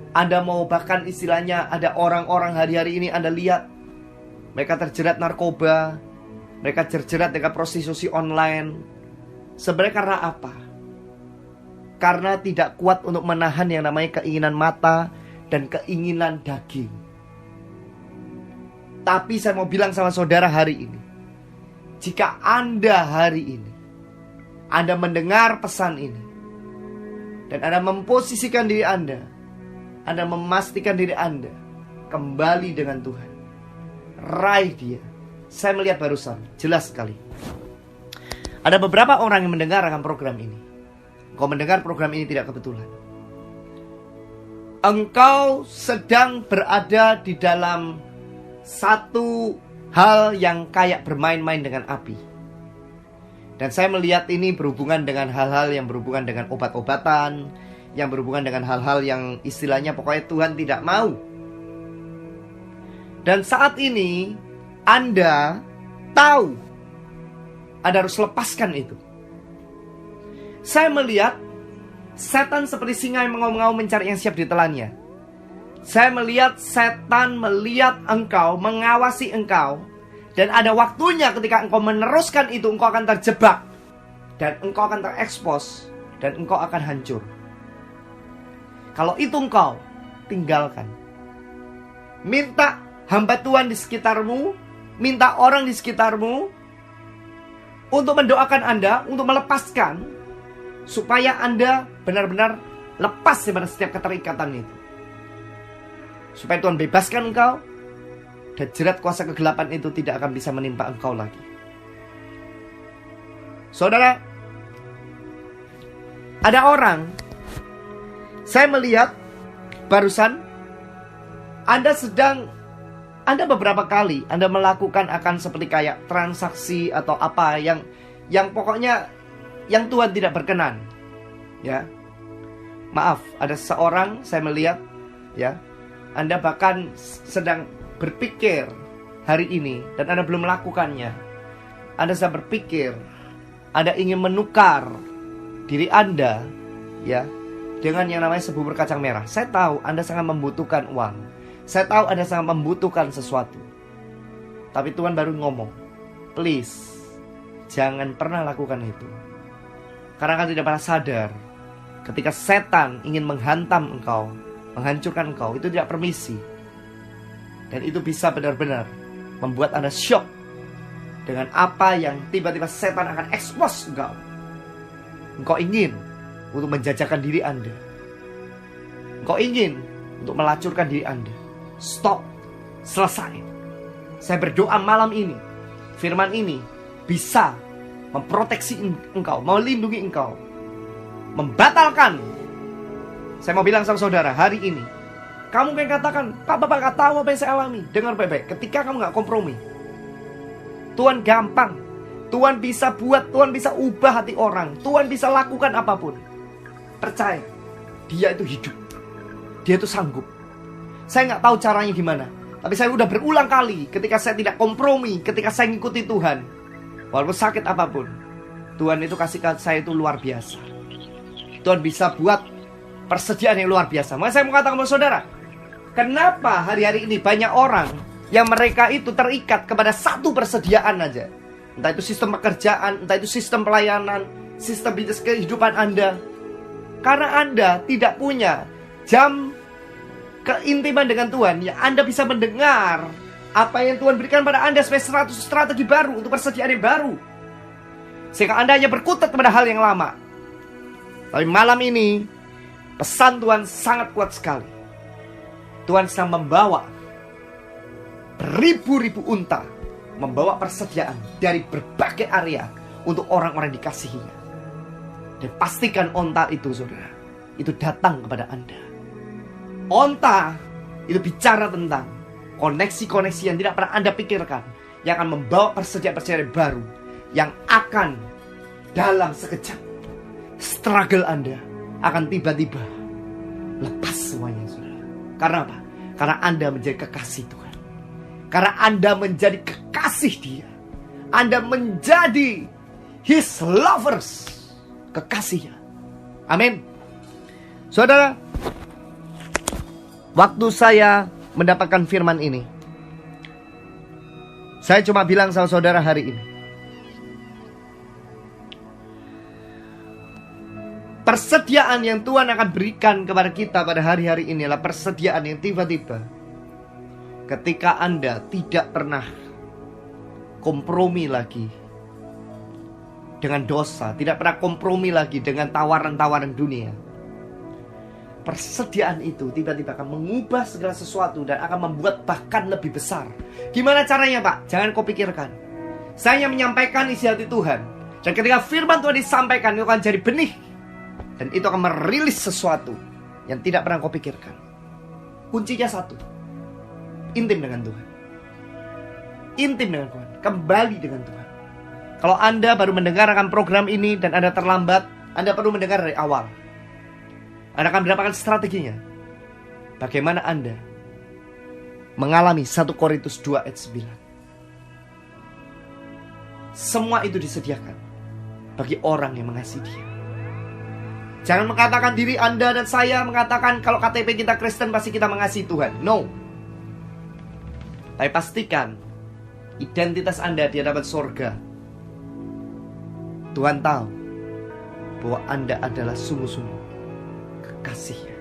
Anda mau bahkan istilahnya ada orang-orang hari-hari ini Anda lihat, mereka terjerat narkoba, mereka terjerat dengan prostitusi online. Sebenarnya karena apa? Karena tidak kuat untuk menahan yang namanya keinginan mata dan keinginan daging. Tapi saya mau bilang sama saudara hari ini, jika Anda hari ini Anda mendengar pesan ini dan Anda memposisikan diri Anda memastikan diri Anda kembali dengan Tuhan, raih Dia. Saya melihat barusan jelas sekali ada beberapa orang yang mendengarkan program ini. Engkau mendengar program ini tidak kebetulan. Engkau sedang berada di dalam satu hal yang kayak bermain-main dengan api. Dan saya melihat ini berhubungan dengan hal-hal yang berhubungan dengan obat-obatan, yang berhubungan dengan hal-hal yang istilahnya pokoknya Tuhan tidak mau. Dan saat ini Anda tahu Anda harus lepaskan itu. Saya melihat setan seperti singa yang mengaum-ngaum mencari yang siap ditelannya. Saya melihat setan melihat engkau, mengawasi engkau. Dan ada waktunya ketika engkau meneruskan itu, engkau akan terjebak. Dan engkau akan terekspos. Dan engkau akan hancur. Kalau itu engkau, tinggalkan. Minta hamba Tuhan di sekitarmu, minta orang di sekitarmu untuk mendoakan Anda, untuk melepaskan, supaya Anda benar-benar lepas daripada setiap keterikatan itu. Supaya Tuhan bebaskan engkau, dan jerat kuasa kegelapan itu tidak akan bisa menimpa engkau lagi. Saudara, ada orang, saya melihat barusan Anda beberapa kali Anda melakukan akan seperti kayak transaksi atau apa yang pokoknya yang Tuhan tidak berkenan. Ya. Maaf, ada seorang saya melihat, ya, Anda bahkan sedang berpikir hari ini dan Anda belum melakukannya. Anda sedang berpikir, Anda ingin menukar diri Anda, ya, dengan yang namanya sebubur kacang merah. Saya tahu Anda sangat membutuhkan uang. Saya tahu Anda sangat membutuhkan sesuatu. Tapi Tuhan baru ngomong, please, jangan pernah lakukan itu. Karena Anda tidak pernah sadar, ketika setan ingin menghantam engkau, menghancurkan engkau, itu tidak permisi. Dan itu bisa benar-benar membuat Anda syok dengan apa yang tiba-tiba setan akan expose engkau. Engkau ingin untuk menjajakan diri Anda. Engkau ingin untuk melacurkan diri Anda. Stop. Selesai. Saya berdoa malam ini, firman ini bisa memproteksi engkau, melindungi engkau, membatalkan. Saya mau bilang sama saudara, hari ini kamu yang katakan, Pak, Bapak gak tahu apa yang saya alami. Dengar baik-baik, ketika kamu gak kompromi, Tuhan gampang. Tuhan bisa buat, Tuhan bisa ubah hati orang. Tuhan bisa lakukan apapun. Percaya, Dia itu hidup, Dia itu sanggup. Saya gak tahu caranya gimana, tapi saya udah berulang kali ketika saya tidak kompromi, ketika saya ngikuti Tuhan, walaupun sakit apapun, Tuhan itu kasih saya itu luar biasa. Tuhan bisa buat persediaan yang luar biasa. Maka saya mau katakan kepada saudara, kenapa hari-hari ini banyak orang yang mereka itu terikat kepada satu persediaan aja. Entah itu sistem pekerjaan, entah itu sistem pelayanan, sistem bisnis kehidupan Anda. Karena Anda tidak punya jam keintiman dengan Tuhan, ya Anda bisa mendengar apa yang Tuhan berikan pada Anda sebagai strategi baru untuk persediaan yang baru, sehingga Anda hanya berkutat kepada hal yang lama. Tapi malam ini pesan Tuhan sangat kuat sekali. Tuhan sedang membawa beribu-ribu unta, membawa persediaan dari berbagai area untuk orang-orang dikasihinya. Dan pastikan onta itu, saudara, itu datang kepada Anda. Onta itu bicara tentang koneksi-koneksi yang tidak pernah Anda pikirkan, yang akan membawa persediaan-persediaan baru, yang akan dalam sekejap struggle Anda akan tiba-tiba lepas semuanya, saudara. Karena apa? Karena Anda menjadi kekasih Tuhan. Karena Anda menjadi kekasih Dia. Anda menjadi His lovers, kekasihnya. Amin. Saudara, waktu saya mendapatkan firman ini, saya cuma bilang sama saudara hari ini, persediaan yang Tuhan akan berikan kepada kita pada hari-hari ini adalah persediaan yang tiba-tiba, ketika Anda tidak pernah kompromi lagi dengan dosa, tidak pernah kompromi lagi dengan tawaran-tawaran dunia. Persediaan itu tiba-tiba akan mengubah segala sesuatu dan akan membuat bahkan lebih besar. Gimana caranya, Pak? Jangan kau pikirkan. Saya hanya menyampaikan isi hati Tuhan. Dan ketika firman Tuhan disampaikan, itu akan jadi benih. Dan itu akan merilis sesuatu yang tidak pernah kau pikirkan. Kuncinya satu: intim dengan Tuhan. Intim dengan Tuhan. Kembali dengan Tuhan. Kalau Anda baru mendengarkan program ini dan Anda terlambat, Anda perlu mendengar dari awal. Anda akan mendapatkan strateginya. Bagaimana Anda mengalami 1 Korintus 2 ayat 9. Semua itu disediakan bagi orang yang mengasihi Dia. Jangan mengatakan diri Anda dan saya mengatakan kalau KTP kita Kristen pasti kita mengasihi Tuhan. No. Tapi pastikan identitas Anda di hadapan surga. Tuhan tahu bahwa Anda adalah sungguh-sungguh kekasihnya.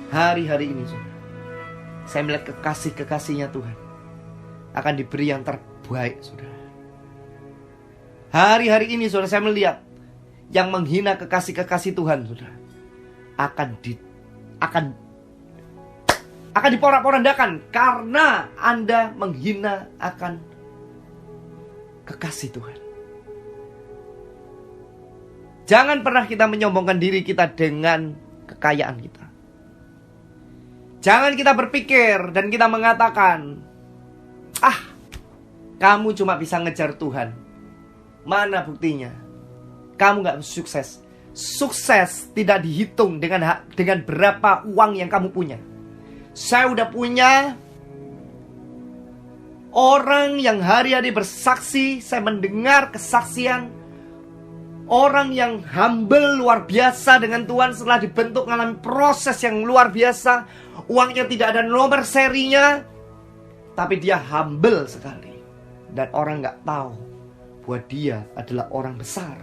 Hari-hari ini saudara, saya melihat kekasih-kekasihnya Tuhan akan diberi yang terbaik saudara. Hari-hari ini saudara, saya melihat yang menghina kekasih-kekasih Tuhan saudara akan diporak-porandakan karena Anda menghina akan kekasih Tuhan. Jangan pernah kita menyombongkan diri kita dengan kekayaan kita. Jangan kita berpikir dan kita mengatakan, kamu cuma bisa ngejar Tuhan. Mana buktinya? Kamu gak sukses. Sukses tidak dihitung dengan berapa uang yang kamu punya. Saya udah punya orang yang hari-hari bersaksi. Saya mendengar kesaksian orang yang humble luar biasa dengan Tuhan setelah dibentuk mengalami proses yang luar biasa. Uangnya tidak ada nomor serinya, tapi dia humble sekali. Dan orang gak tahu bahwa dia adalah orang besar.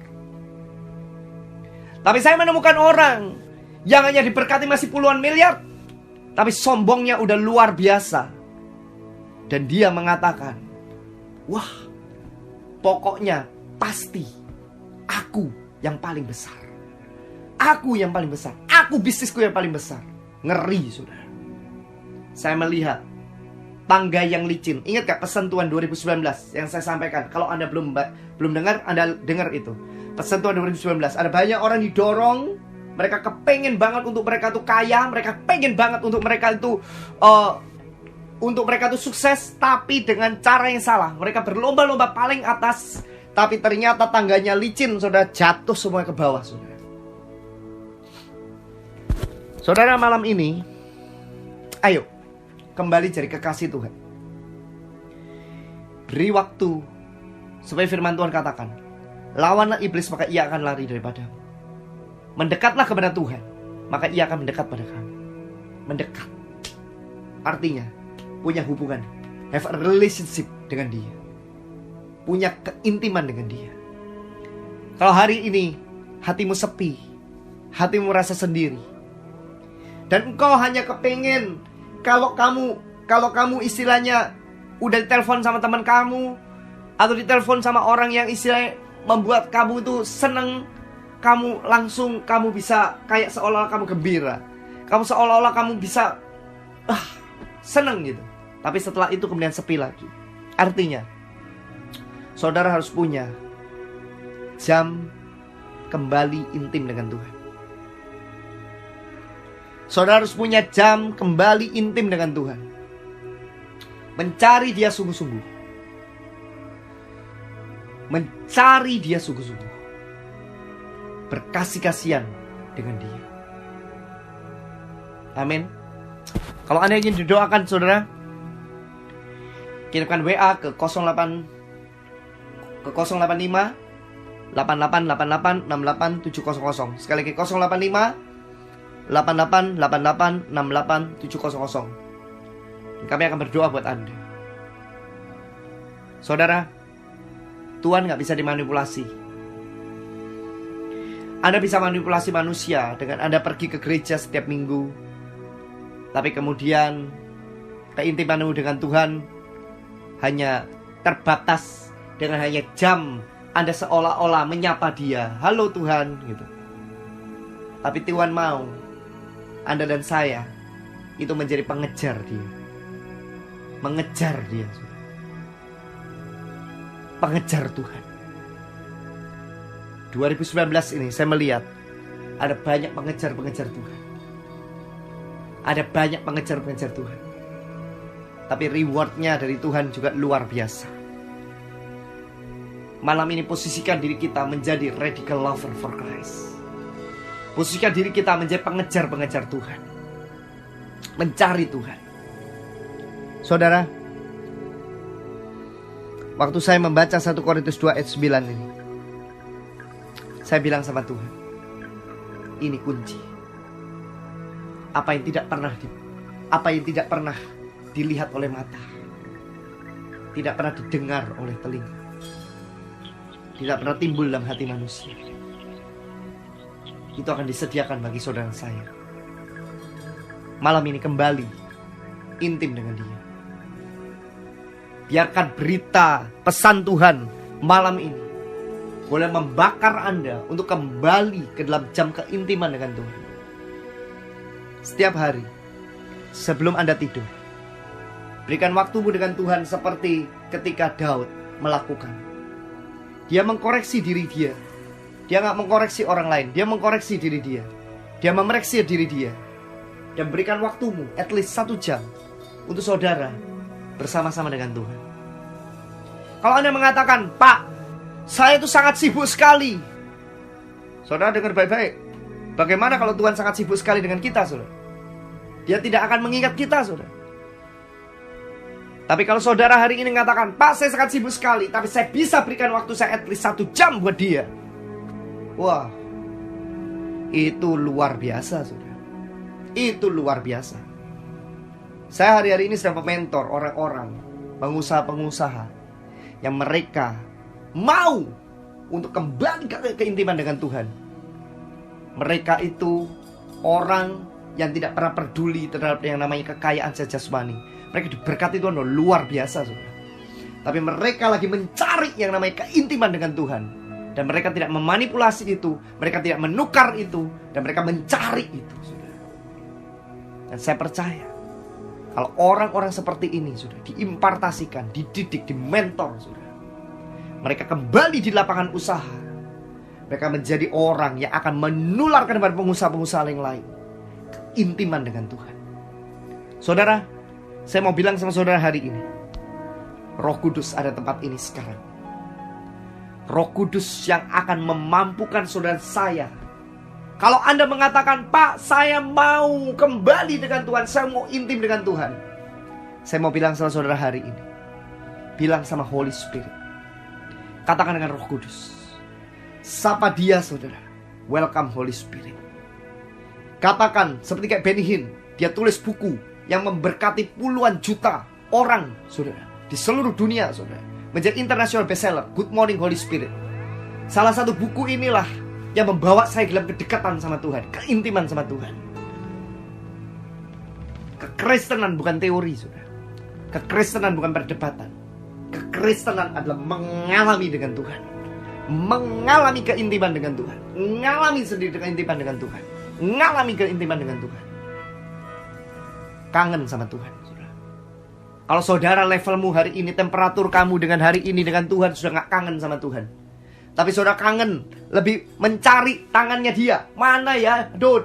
Tapi saya menemukan orang yang hanya diberkati masih puluhan miliar, tapi sombongnya udah luar biasa. Dan dia mengatakan, wah, pokoknya pasti aku yang paling besar. Aku yang paling besar. Aku bisnisku yang paling besar. Ngeri saudara. Saya melihat tangga yang licin. Ingat gak pesan Tuhan 2019 yang saya sampaikan? Kalau Anda belum dengar, Anda dengar itu. Pesan Tuhan 2019. Ada banyak orang didorong. Mereka kepengen banget untuk mereka itu kaya. Mereka pengen banget untuk mereka itu sukses. Tapi dengan cara yang salah. Mereka berlomba-lomba paling atas. Tapi ternyata tangganya licin. Saudara, jatuh semua ke bawah saudara. Saudara, malam ini ayo kembali jadi kekasih Tuhan. Beri waktu supaya firman Tuhan katakan, lawanlah iblis maka ia akan lari daripadamu. Mendekatlah kepada Tuhan, maka ia akan mendekat pada kamu. Mendekat artinya punya hubungan, have a relationship dengan dia, punya keintiman dengan dia. Kalau hari ini hatimu sepi, hatimu rasa sendiri, dan engkau hanya kepengen kalau kamu istilahnya udah ditelepon sama teman kamu, atau ditelepon sama orang yang istilahnya membuat kamu itu seneng, kamu bisa kayak seolah-olah kamu gembira, kamu seolah-olah kamu bisa seneng gitu. Tapi setelah itu kemudian sepi lagi. Artinya saudara harus punya jam kembali intim dengan Tuhan. Saudara harus punya jam kembali intim dengan Tuhan. Mencari dia sungguh-sungguh. Mencari dia sungguh-sungguh. Berkasih-kasihan dengan dia. Amin. Kalau Anda ingin didoakan saudara, kirimkan WA ke 085 8888 68 700. Sekali lagi 085 8888 68 700. Kami akan berdoa buat Anda. Saudara, Tuhan gak bisa dimanipulasi. Anda bisa manipulasi manusia dengan Anda pergi ke gereja setiap minggu, tapi kemudian keintimanmu dengan Tuhan hanya terbatas dengan hanya jam Anda seolah-olah menyapa dia, halo Tuhan gitu. Tapi Tuhan mau Anda dan saya itu menjadi pengejar dia. Mengejar dia. Pengejar Tuhan. 2019 ini saya melihat ada banyak pengejar-pengejar Tuhan. Ada banyak pengejar-pengejar Tuhan. Tapi rewardnya dari Tuhan juga luar biasa. Malam ini posisikan diri kita menjadi radical lover for Christ. Posisikan diri kita menjadi pengejar-pengejar Tuhan. Mencari Tuhan. Saudara, waktu saya membaca 1 Korintus 2 ayat 9 ini, saya bilang sama Tuhan, ini kunci. Apa yang tidak pernah dilihat oleh mata, tidak pernah didengar oleh telinga, tidak pernah timbul dalam hati manusia, itu akan disediakan bagi saudara saya. malam ini kembali intim dengan Dia. Biarkan berita pesan Tuhan malam ini boleh membakar Anda untuk kembali ke dalam jam keintiman dengan Tuhan. Setiap hari sebelum Anda tidur, berikan waktumu dengan Tuhan seperti ketika Daud melakukan. Dia mengkoreksi diri dia. Dia gak mengkoreksi orang lain. Dia mengkoreksi diri dia. Dia memeriksa diri dia. Dan berikan waktumu at least 1 jam untuk saudara bersama-sama dengan Tuhan. Kalau Anda mengatakan, Pak, saya itu sangat sibuk sekali. Saudara dengar baik-baik. Bagaimana kalau Tuhan sangat sibuk sekali dengan kita, saudara? Dia tidak akan mengingat kita, saudara. Tapi kalau saudara hari ini mengatakan, Pak, saya sangat sibuk sekali, tapi saya bisa berikan waktu saya at least 1 jam buat dia. Wah, itu luar biasa, saudara. Itu luar biasa. Saya hari-hari ini sedang mementor orang-orang, pengusaha-pengusaha yang mereka mau untuk kembali ke keintiman dengan Tuhan. Mereka itu orang yang tidak pernah peduli terhadap yang namanya kekayaan jasmani. Mereka diberkati Tuhan luar biasa, saudara. Tapi mereka lagi mencari yang namanya keintiman dengan Tuhan. Dan mereka tidak memanipulasi itu, mereka tidak menukar itu, dan mereka mencari itu, saudara. Dan saya percaya kalau orang-orang seperti ini sudah diimpartasikan, dididik, dimentor, saudara, mereka kembali di lapangan usaha. Mereka menjadi orang yang akan menularkan kepada pengusaha-pengusaha yang lain keintiman dengan Tuhan. Saudara, saya mau bilang sama saudara hari ini, Roh Kudus ada tempat ini sekarang. Roh Kudus yang akan memampukan saudara saya. Kalau Anda mengatakan, Pak, saya mau kembali dengan Tuhan, saya mau intim dengan Tuhan, saya mau bilang sama saudara hari ini, bilang sama Holy Spirit, katakan dengan Roh Kudus, sapa dia, saudara. Welcome Holy Spirit. Katakan seperti kayak Benny Hinn, dia tulis buku yang memberkati puluhan juta orang, saudara, di seluruh dunia, saudara, menjadi international bestseller. Good Morning Holy Spirit. Salah satu buku inilah yang membawa saya dalam kedekatan sama Tuhan, keintiman sama Tuhan. Kekristenan bukan teori, saudara. Kekristenan bukan perdebatan. Kekristenan adalah mengalami dengan Tuhan, mengalami keintiman dengan Tuhan, mengalami sendiri keintiman dengan Tuhan, mengalami keintiman dengan Tuhan. Kangen sama Tuhan, saudara. Kalau saudara levelmu hari ini, temperatur kamu dengan hari ini dengan Tuhan sudah gak kangen sama Tuhan, tapi saudara kangen, lebih mencari tangannya dia. Mana ya, aduh,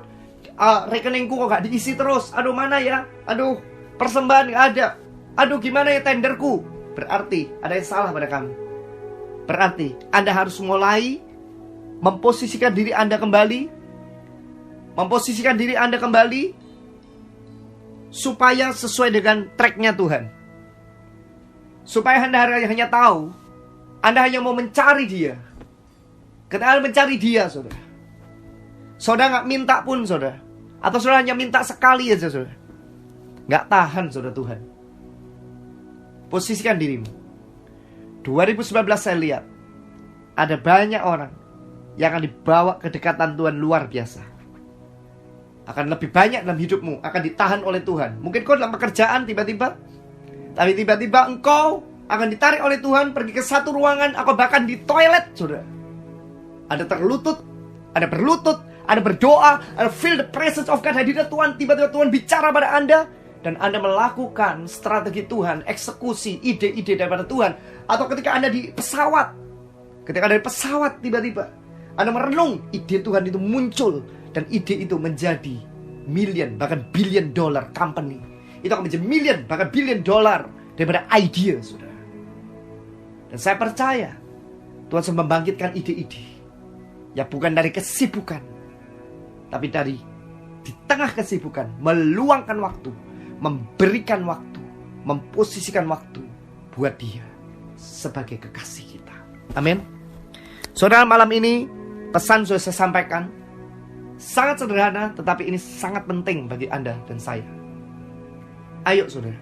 rekeningku kok gak diisi terus. Aduh, mana ya, aduh, persembahan gak ada. Aduh, gimana ya tenderku. Berarti ada yang salah pada kamu. Berarti Anda harus mulai memposisikan diri Anda kembali, memposisikan diri Anda kembali supaya sesuai dengan tracknya Tuhan. Supaya Anda hanya tahu, Anda hanya mau mencari dia. Ketika Anda mencari dia, saudara, saudara gak minta pun, saudara, atau saudara hanya minta sekali aja, saudara, gak tahan, saudara, Tuhan. Posisikan dirimu. 2019 saya lihat ada banyak orang yang akan dibawa kedekatan Tuhan luar biasa. Akan lebih banyak dalam hidupmu, akan ditahan oleh Tuhan. Mungkin kau dalam pekerjaan tiba-tiba, tapi tiba-tiba engkau akan ditarik oleh Tuhan pergi ke satu ruangan, atau bahkan di toilet, saudara. Ada terlutut, ada berlutut, ada berdoa, ada feel the presence of God, hadirnya Tuhan. Tiba-tiba Tuhan bicara pada Anda, dan Anda melakukan strategi Tuhan, eksekusi ide-ide daripada Tuhan. Atau ketika Anda di pesawat, ketika Anda di pesawat tiba-tiba Anda merenung, ide Tuhan itu muncul, dan ide itu menjadi million, bahkan billion dollar company. Itu akan menjadi million, bahkan billion dollar daripada idea, saudara. Dan saya percaya Tuhan sedang membangkitkan ide-ide, ya bukan dari kesibukan, tapi dari di tengah kesibukan, meluangkan waktu, memberikan waktu, memposisikan waktu buat dia sebagai kekasih kita. Amin. Saudara, malam ini pesan sudah saya sampaikan, sangat sederhana, tetapi ini sangat penting bagi Anda dan saya. Ayo saudara,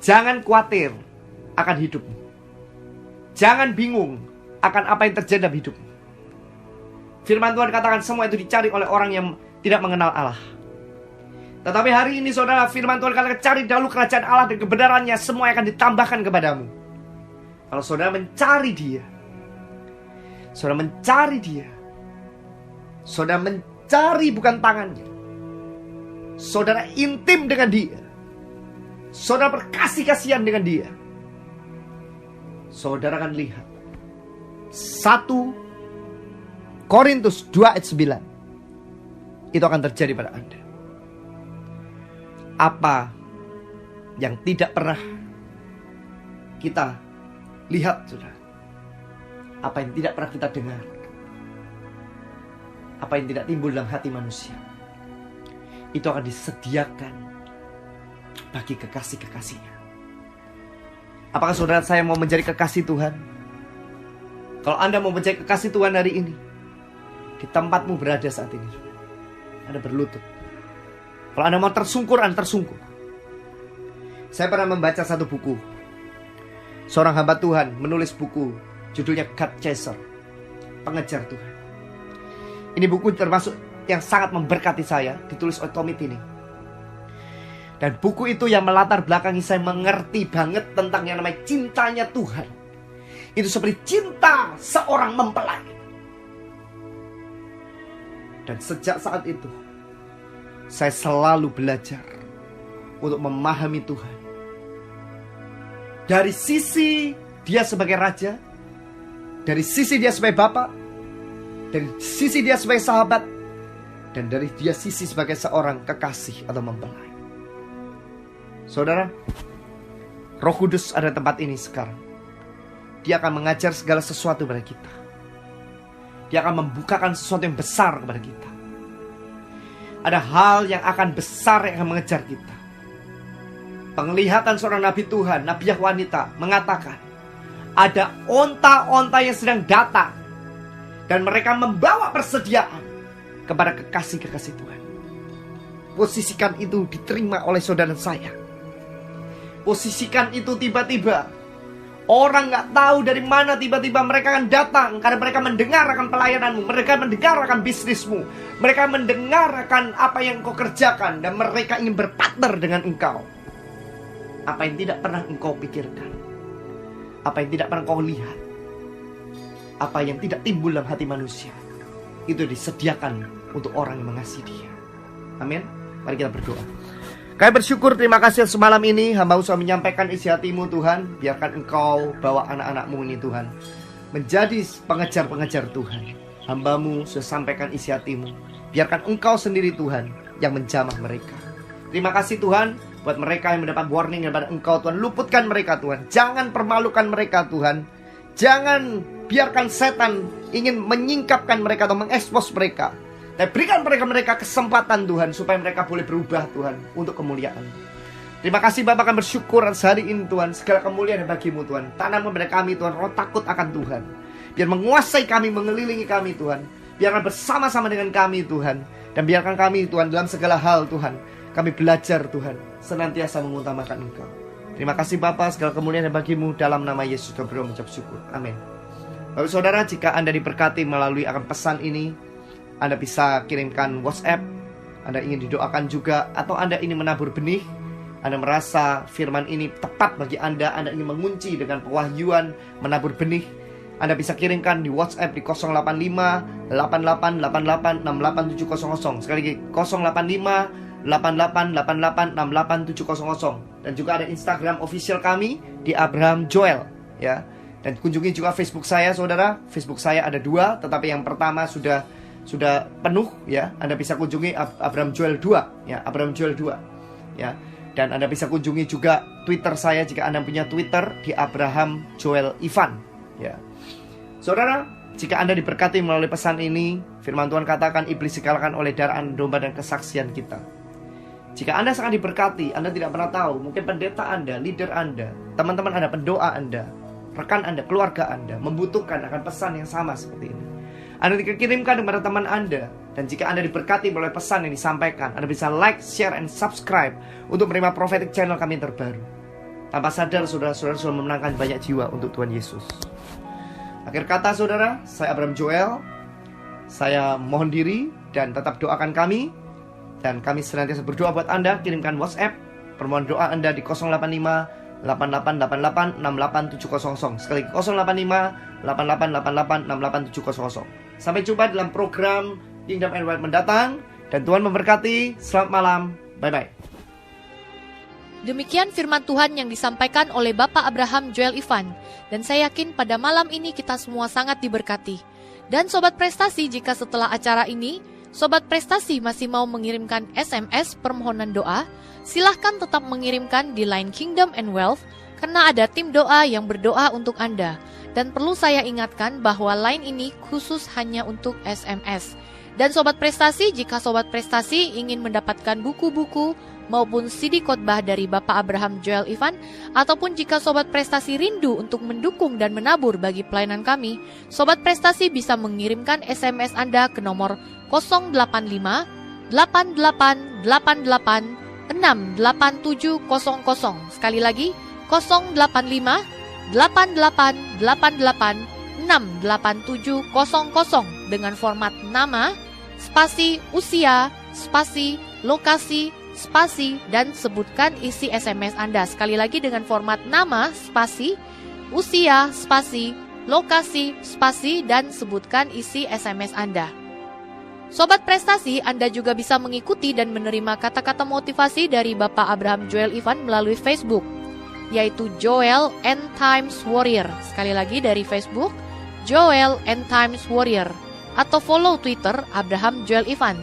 jangan khawatir akan hidupmu. Jangan bingung akan apa yang terjadi dalam hidupmu. Firman Tuhan katakan semua itu dicari oleh orang yang tidak mengenal Allah. Tetapi hari ini saudara, firman Tuhan katakan, cari dahulu kerajaan Allah dan kebenarannya, semua akan ditambahkan kepadamu. Kalau saudara mencari Dia, saudara mencari Dia, saudara mencari bukan tangannya, saudara intim dengan Dia, saudara berkasih-kasihan dengan Dia, saudara akan lihat 1 Korintus 2 ayat 9. Itu akan terjadi pada Anda. Apa yang tidak pernah kita lihat, saudara, apa yang tidak pernah kita dengar, apa yang tidak timbul dalam hati manusia, itu akan disediakan bagi kekasih-kekasihnya. Apakah saudara saya mau menjadi kekasih Tuhan? Kalau Anda mau menjadi kekasih Tuhan hari ini, di tempatmu berada saat ini, Anda berlutut. Kalau Anda mau tersungkur, Anda tersungkur. Saya pernah membaca satu buku. Seorang hamba Tuhan menulis buku, judulnya God Chaser, pengejar Tuhan. Ini buku termasuk yang sangat memberkati saya, ditulis oleh Tommy Tini. Dan buku itu yang melatar belakangi saya mengerti banget tentang yang namanya cintanya Tuhan. Itu seperti cinta seorang mempelai. Dan sejak saat itu, saya selalu belajar untuk memahami Tuhan. Dari sisi Dia sebagai Raja, dari sisi Dia sebagai Bapa, dari sisi Dia sebagai sahabat, dan dari Dia sisi sebagai seorang kekasih atau mempelai. Saudara, Roh Kudus ada di tempat ini sekarang. Dia akan mengajar segala sesuatu kepada kita. Dia akan membukakan sesuatu yang besar kepada kita. Ada hal yang akan besar yang akan mengejar kita. Penglihatan seorang nabi Tuhan, nabiah wanita, mengatakan ada onta-onta yang sedang datang, dan mereka membawa persediaan kepada kekasih-kekasih Tuhan. Posisikan itu diterima oleh saudara saya. Posisikan itu tiba-tiba. Orang gak tahu dari mana tiba-tiba mereka akan datang. Karena mereka mendengar akan pelayananmu, mereka mendengar akan bisnismu, mereka mendengar akan apa yang kau kerjakan, dan mereka ingin berpartner dengan engkau. Apa yang tidak pernah engkau pikirkan, apa yang tidak pernah engkau lihat, apa yang tidak timbul dalam hati manusia, itu disediakan untuk orang yang mengasihi Dia. Amin. Mari kita berdoa. Kami bersyukur, terima kasih semalam ini hamba usah menyampaikan isi hatimu Tuhan. Biarkan engkau bawa anak-anakmu ini Tuhan menjadi pengejar-pengejar Tuhan. Hambamu sudah sampaikan isi hatimu. Biarkan engkau sendiri Tuhan yang menjamah mereka. Terima kasih Tuhan buat mereka yang mendapat warning daripada engkau Tuhan. Luputkan mereka Tuhan. Jangan permalukan mereka Tuhan. Jangan biarkan setan ingin menyingkapkan mereka atau mengekspos mereka. Dan berikan mereka kesempatan Tuhan, supaya mereka boleh berubah Tuhan, untuk kemuliaan. Terima kasih Bapak, kami bersyukur hari ini Tuhan. Segala kemuliaan bagimu Tuhan. Tanamkan pada kami Tuhan roh takut akan Tuhan. Biar menguasai kami, mengelilingi kami Tuhan. Biarkan bersama-sama dengan kami Tuhan. Dan biarkan kami Tuhan dalam segala hal Tuhan, kami belajar Tuhan, senantiasa mengutamakan Engkau. Terima kasih Bapak, segala kemuliaan bagimu. Dalam nama Yesus kami berdoa mengucap syukur. Amin. Bapak saudara, jika Anda diberkati melalui akan pesan ini, Anda bisa kirimkan WhatsApp. Anda ingin didoakan juga, atau Anda ingin menabur benih, Anda merasa firman ini tepat bagi Anda, Anda ingin mengunci dengan pewahyuan menabur benih, Anda bisa kirimkan di WhatsApp di 085 8888 68700. Sekali lagi 085 8888 68700. Dan juga ada Instagram official kami di Abraham Joel, ya. Dan kunjungi juga Facebook saya saudara. Facebook saya ada 2, tetapi yang pertama sudah penuh, ya. Anda bisa kunjungi Abraham Joel 2, ya, Abraham Joel 2, ya. Dan Anda bisa kunjungi juga Twitter saya jika Anda punya Twitter di Abraham Joel Ivan, ya. Saudara, jika Anda diberkati melalui pesan ini, firman Tuhan katakan iblis dikalahkan oleh darah domba dan kesaksian kita. Jika Anda sangat diberkati, Anda tidak pernah tahu, mungkin pendeta Anda, leader Anda, teman-teman Anda, pendoa Anda, rekan Anda, keluarga Anda membutuhkan akan pesan yang sama seperti ini. Anda dikirimkan kepada teman Anda. Dan jika Anda diberkati melalui pesan yang disampaikan, Anda bisa like, share, and subscribe untuk menerima prophetic channel kami terbaru. Tanpa sadar, saudara-saudara sudah memenangkan banyak jiwa untuk Tuhan Yesus. Akhir kata saudara, saya Abraham Joel. Saya mohon diri dan tetap doakan kami. Dan kami senantiasa berdoa buat Anda. Kirimkan WhatsApp permohonan doa Anda di 085 8888 68700. Sekali 085 8888 68700. Sampai jumpa dalam program Kingdom and Wealth mendatang, dan Tuhan memberkati. Selamat malam. Bye-bye. Demikian firman Tuhan yang disampaikan oleh Bapak Abraham Joel Ivan, dan saya yakin pada malam ini kita semua sangat diberkati. Dan Sobat Prestasi, jika setelah acara ini Sobat Prestasi masih mau mengirimkan SMS permohonan doa, silahkan tetap mengirimkan di line Kingdom and Wealth, karena ada tim doa yang berdoa untuk Anda. Dan perlu saya ingatkan bahwa line ini khusus hanya untuk SMS. Dan Sobat Prestasi, jika Sobat Prestasi ingin mendapatkan buku-buku maupun CD khotbah dari Bapak Abraham Joel Ivan, ataupun jika Sobat Prestasi rindu untuk mendukung dan menabur bagi pelayanan kami, Sobat Prestasi bisa mengirimkan SMS Anda ke nomor 085 8888 68700. Sekali lagi, 085 8888 68700 dengan format nama, spasi, usia, spasi, lokasi, spasi, dan sebutkan isi SMS Anda. Sekali lagi dengan format nama, spasi, usia, spasi, lokasi, spasi, dan sebutkan isi SMS Anda. Sobat Prestasi, Anda juga bisa mengikuti dan menerima kata-kata motivasi dari Bapak Abraham Joel Ivan melalui Facebook, yaitu Joel End Times Warrior. Sekali lagi dari Facebook, Joel End Times Warrior. Atau follow Twitter Abraham Joel Ivan.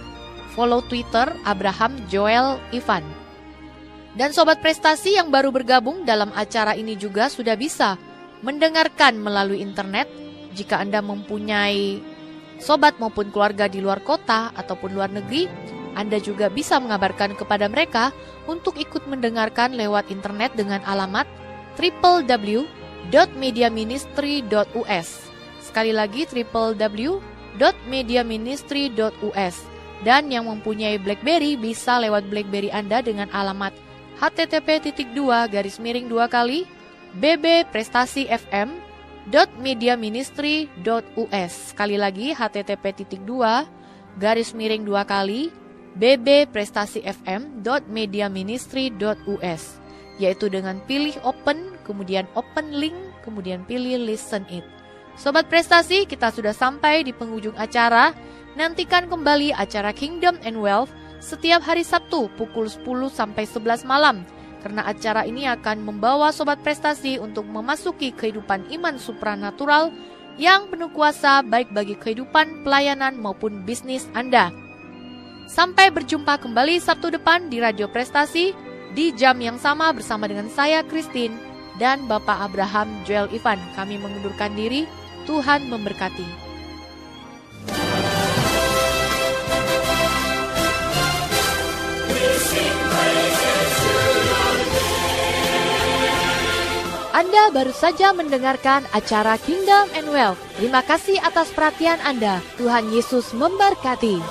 Follow Twitter Abraham Joel Ivan. Dan Sobat Prestasi yang baru bergabung dalam acara ini juga sudah bisa mendengarkan melalui internet. Jika Anda mempunyai sobat maupun keluarga di luar kota ataupun luar negeri, Anda juga bisa mengabarkan kepada mereka untuk ikut mendengarkan lewat internet dengan alamat www.mediaministry.us. Sekali lagi www.mediaministry.us. Dan yang mempunyai BlackBerry bisa lewat BlackBerry Anda dengan alamat http://bbprestasi.fm.mediaministry.us. Sekali lagi http://bbprestasi.fm.mediaministry.us, yaitu dengan pilih open, kemudian open link, kemudian pilih listen it. Sobat Prestasi, kita sudah sampai di penghujung acara. Nantikan kembali acara Kingdom and Wealth setiap hari Sabtu pukul 10 sampai 11 malam. Karena acara ini akan membawa Sobat Prestasi untuk memasuki kehidupan iman supranatural yang penuh kuasa baik bagi kehidupan, pelayanan maupun bisnis Anda. Sampai berjumpa kembali Sabtu depan di Radio Prestasi di jam yang sama bersama dengan saya Christine dan Bapak Abraham Joel Ivan. Kami mengundurkan diri. Tuhan memberkati. Anda baru saja mendengarkan acara Kingdom and Wealth. Terima kasih atas perhatian Anda. Tuhan Yesus memberkati.